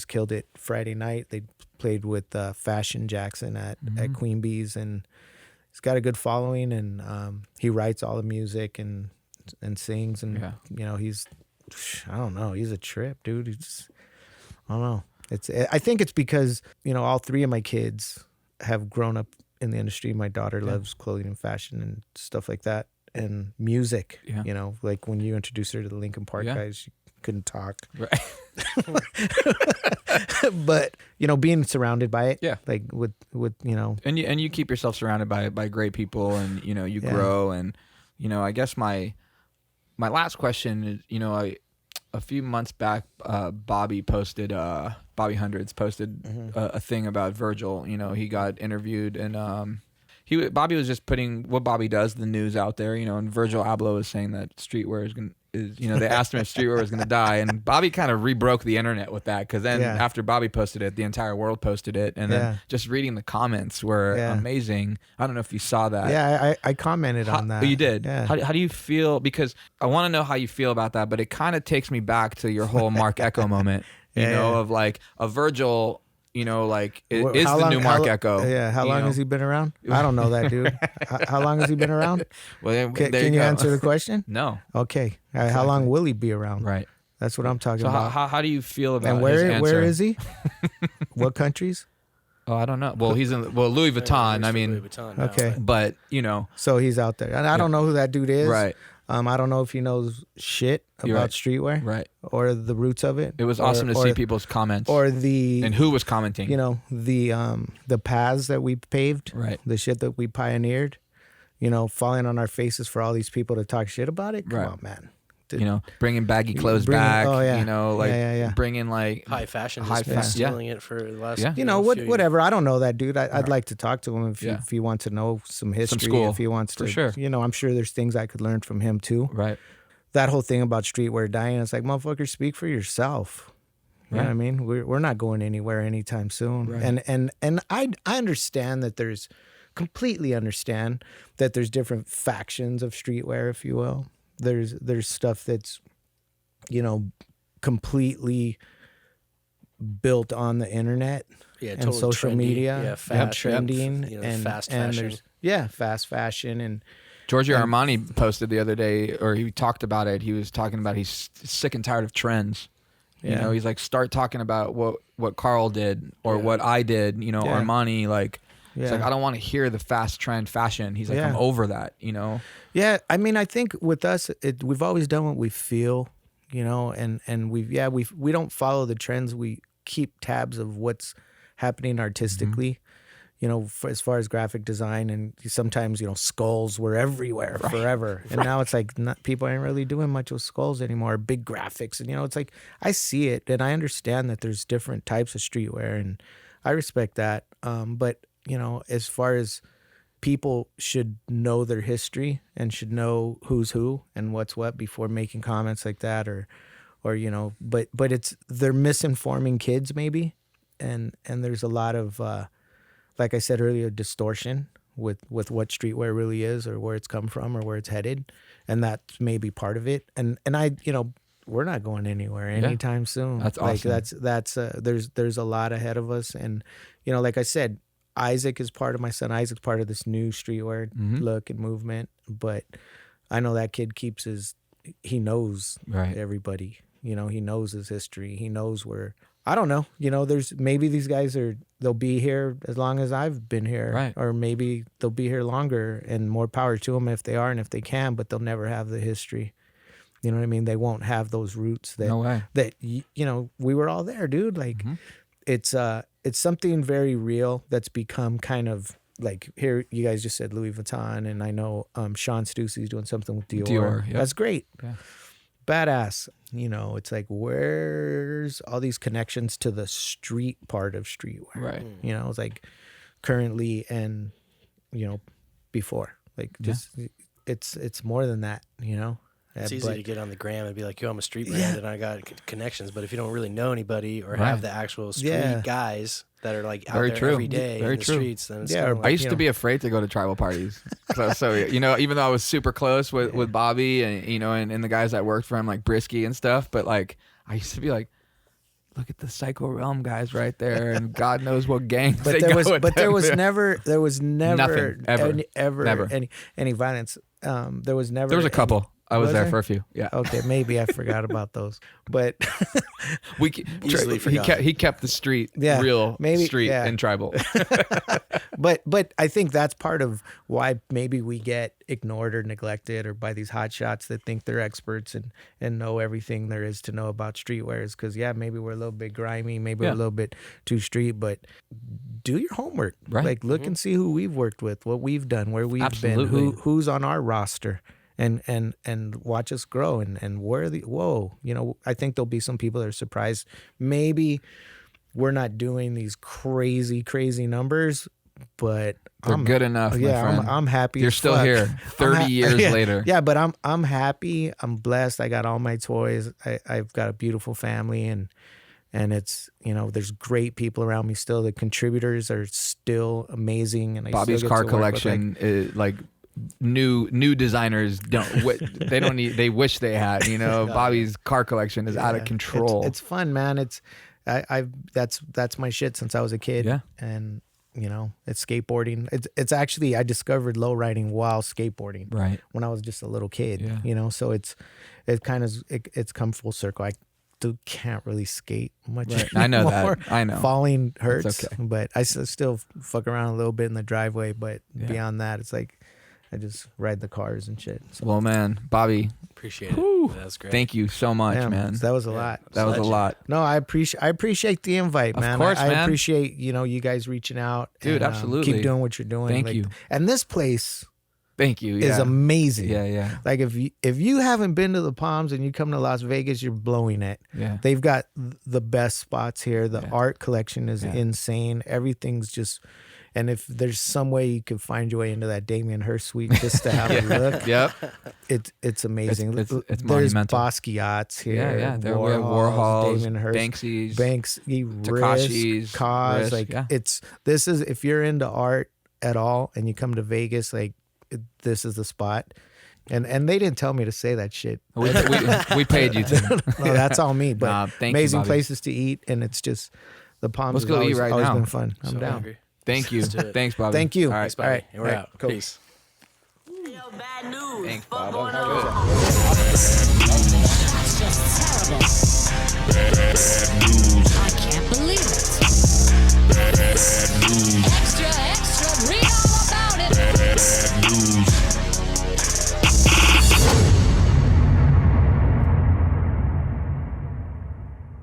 S7: killed it Friday night. They played with Fashion Jackson at Queen Bee's, and he's got a good following, and he writes all the music and sings, and you know, he's I don't know. He's a trip, dude. I don't know. I think it's because, all three of my kids have grown up in the industry. My daughter loves clothing and fashion and stuff like that, and music.
S6: Yeah.
S7: Like when you introduced her to the Linkin Park guys, she couldn't talk.
S6: Right.
S7: But being surrounded by it, like with
S6: and you keep yourself surrounded by great people, and you grow, and I guess my last question is, a few months back, Bobby Hundreds posted a thing about Virgil. He got interviewed, and Bobby was just putting what Bobby does, the news out there. And Virgil Abloh was saying that streetwear is they asked him if streetwear was gonna die, and Bobby kind of rebroke the internet with that, because then after Bobby posted it, the entire world posted it, and then just reading the comments were amazing. I don't know if you saw that.
S7: Yeah, I commented on that.
S6: You did.
S7: Yeah.
S6: How do you feel? Because I want to know how you feel about that, but it kind of takes me back to your whole Mark Echo moment. Of like a Virgil. Is the new Mark Echo.
S7: Yeah, how long has he been around? I don't know that, dude. How long has he been around?
S6: Well,
S7: can you answer the question?
S6: No.
S7: Okay. How long will he be around?
S6: Right.
S7: That's what I'm talking
S6: so
S7: about.
S6: How do you feel about
S7: and
S6: his answer?
S7: Where is he? What countries?
S6: Oh, I don't know. Well, he's in Louis Vuitton. I mean,
S5: Louis Vuitton now,
S7: okay.
S6: But
S7: So he's out there, and I don't know who that dude is.
S6: Right.
S7: I don't know if he knows shit about streetwear,
S6: right,
S7: or the roots of it.
S6: It was awesome to see people's comments,
S7: or and
S6: who was commenting.
S7: The paths that we paved,
S6: right,
S7: the shit that we pioneered. Falling on our faces for all these people to talk shit about it. Come on, man.
S6: Bringing baggy clothes back. Bringing like
S5: high fashion,
S6: stealing
S5: it for the last.
S7: Whatever. I don't know that dude. I'd like to talk to him if he wants to know some history. If he wants to,
S6: for sure.
S7: I'm sure there's things I could learn from him too.
S6: Right.
S7: That whole thing about streetwear dying, it's like, motherfucker, speak for yourself. You know what I mean? We're not going anywhere anytime soon. Right. And I understand that completely understand that there's different factions of streetwear, if you will. There's stuff that's, completely built on the internet and totally social trendy media, trending, and
S5: fast fashion.
S7: Fast fashion. And
S6: Giorgio Armani posted the other day, or he talked about it. He was talking about he's sick and tired of trends. He's like, start talking about what Carl did or what I did. Armani, like. It's like, I don't want to hear the fast trend fashion. He's like, I'm over that,
S7: Yeah, I mean, I think with us, we've always done what we feel, and we don't follow the trends. We keep tabs of what's happening artistically, as far as graphic design, and sometimes, skulls were everywhere forever. And now it's like people aren't really doing much with skulls anymore, big graphics. And, it's like, I see it and I understand that there's different types of streetwear, and I respect that. But as far as people should know their history and should know who's who and what's what before making comments like that, or but they're misinforming kids maybe, and there's a lot of like I said earlier, distortion with what streetwear really is, or where it's come from, or where it's headed, and that's maybe part of it. And I we're not going anywhere anytime soon.
S6: That's awesome.
S7: That's there's a lot ahead of us, and like I said, Isaac is part of my son. Isaac's part of this new streetwear look and movement, but I know that kid he knows everybody. He knows his history. He knows where. I don't know. There's maybe these guys they'll be here as long as I've been here,
S6: right? Or
S7: maybe they'll be here longer, and more power to them if they are and if they can. But they'll never have the history. You know what I mean? They won't have those roots that
S6: no way.
S7: That we were all there, dude. Like it's something very real that's become kind of like, here you guys just said Louis Vuitton, and I know Sean Stussy's doing something with Dior. That's great. Yeah. Badass. It's like, where's all these connections to the street part of streetwear?
S6: Right.
S7: It's like currently and before. Like just it's more than that,
S5: It's easy to get on the gram and be like, yo, I'm a street brand and I got connections. But if you don't really know anybody or have the actual street guys that are like out there every day in the streets, then it's
S6: I used to be afraid to go to tribal parties. so even though I was super close with Bobby and, and the guys that worked for him, like Brisky and stuff, but like I used to be like, look at the Psycho Realm guys right there, and God knows what gangs
S7: but there was never
S6: nothing, ever.
S7: any violence. There was never.
S6: There was a couple. I was
S7: Was
S6: there
S7: there?
S6: for a few. Yeah.
S7: Okay, maybe I forgot about those, but
S5: Easily
S6: he kept the street
S7: Yeah,
S6: real
S7: maybe,
S6: street
S7: yeah.
S6: and tribal.
S7: but I think that's part of why maybe we get ignored or neglected or by these hot shots that think they're experts and know everything there is to know about streetwear is because maybe we're a little bit grimy, maybe we're a little bit too street, but do your homework.
S6: Right.
S7: Like look and see who we've worked with, what we've done, where we've
S6: Absolutely.
S7: been, who's on our roster. And watch us grow and where I think there'll be some people that are surprised. Maybe we're not doing these crazy numbers, but
S6: They're good enough.
S7: Yeah,
S6: my friend.
S7: I'm happy.
S6: You're
S7: as
S6: still
S7: fuck.
S6: here 30 years
S7: yeah,
S6: later.
S7: Yeah, but I'm happy. I'm blessed. I got all my toys. I've got a beautiful family and it's there's great people around me still. The contributors are still amazing. And
S6: Bobby's car collection is like. New designers they don't need, they wish they had, Bobby's car collection is out of control.
S7: It's fun, man. It's that's my shit since I was a kid.
S6: Yeah.
S7: And it's skateboarding. It's actually I discovered low riding while skateboarding.
S6: Right.
S7: When I was just a little kid.
S6: Yeah.
S7: So it's come full circle. I can't really skate much.
S6: Right. I know that. I know.
S7: Falling hurts.
S6: It's okay.
S7: But I still fuck around a little bit in the driveway. But beyond that, it's like I just ride the cars and shit. So.
S6: Well, man, Bobby,
S5: appreciate it. That's great.
S6: thank you so much,
S7: Damn,
S6: man.
S7: That was a lot.
S6: That was a lot.
S7: No, I appreciate the invite, man.
S6: Of course,
S7: I
S6: man.
S7: appreciate you guys reaching out.
S6: Dude,
S7: and,
S6: absolutely.
S7: keep doing what you're doing.
S6: Thank you.
S7: And this place
S6: Thank you.
S7: is amazing.
S6: Yeah.
S7: Like if you haven't been to the Palms and you come to Las Vegas, you're blowing it.
S6: Yeah.
S7: They've got the best spots here. The art collection is insane. Everything's just. And if there's some way you could find your way into that Damien Hirst suite just to have a look,
S6: Yep.
S7: it's amazing.
S6: It's
S7: there's
S6: monumental.
S7: Basquiat's here.
S6: Yeah. There we have Warhols,
S7: Damien Hirst,
S6: Banksy's,
S7: Takashi's, Kaz. Like this is if you're into art at all and you come to Vegas, like this is the spot. And they didn't tell me to say that shit.
S6: We paid you to.
S7: No, that's all me. But
S6: thank you,
S7: amazing
S6: Bobby.
S7: places to eat, and it's just the Palms.
S6: Let's
S7: has
S6: go
S7: always,
S6: eat right
S7: always
S6: now.
S7: been fun. I'm
S5: So
S7: down.
S5: hungry.
S6: Thank you.
S5: Let's do it.
S6: Thanks, Bobby.
S7: Thank you.
S6: All right.
S5: Bye.
S7: All right.
S5: And we're out.
S7: Cool.
S6: Peace.
S2: Yo, bad news.
S6: Thanks,
S2: Fuck
S6: Bob.
S2: going on?
S3: That's just terrible.
S4: Bad news.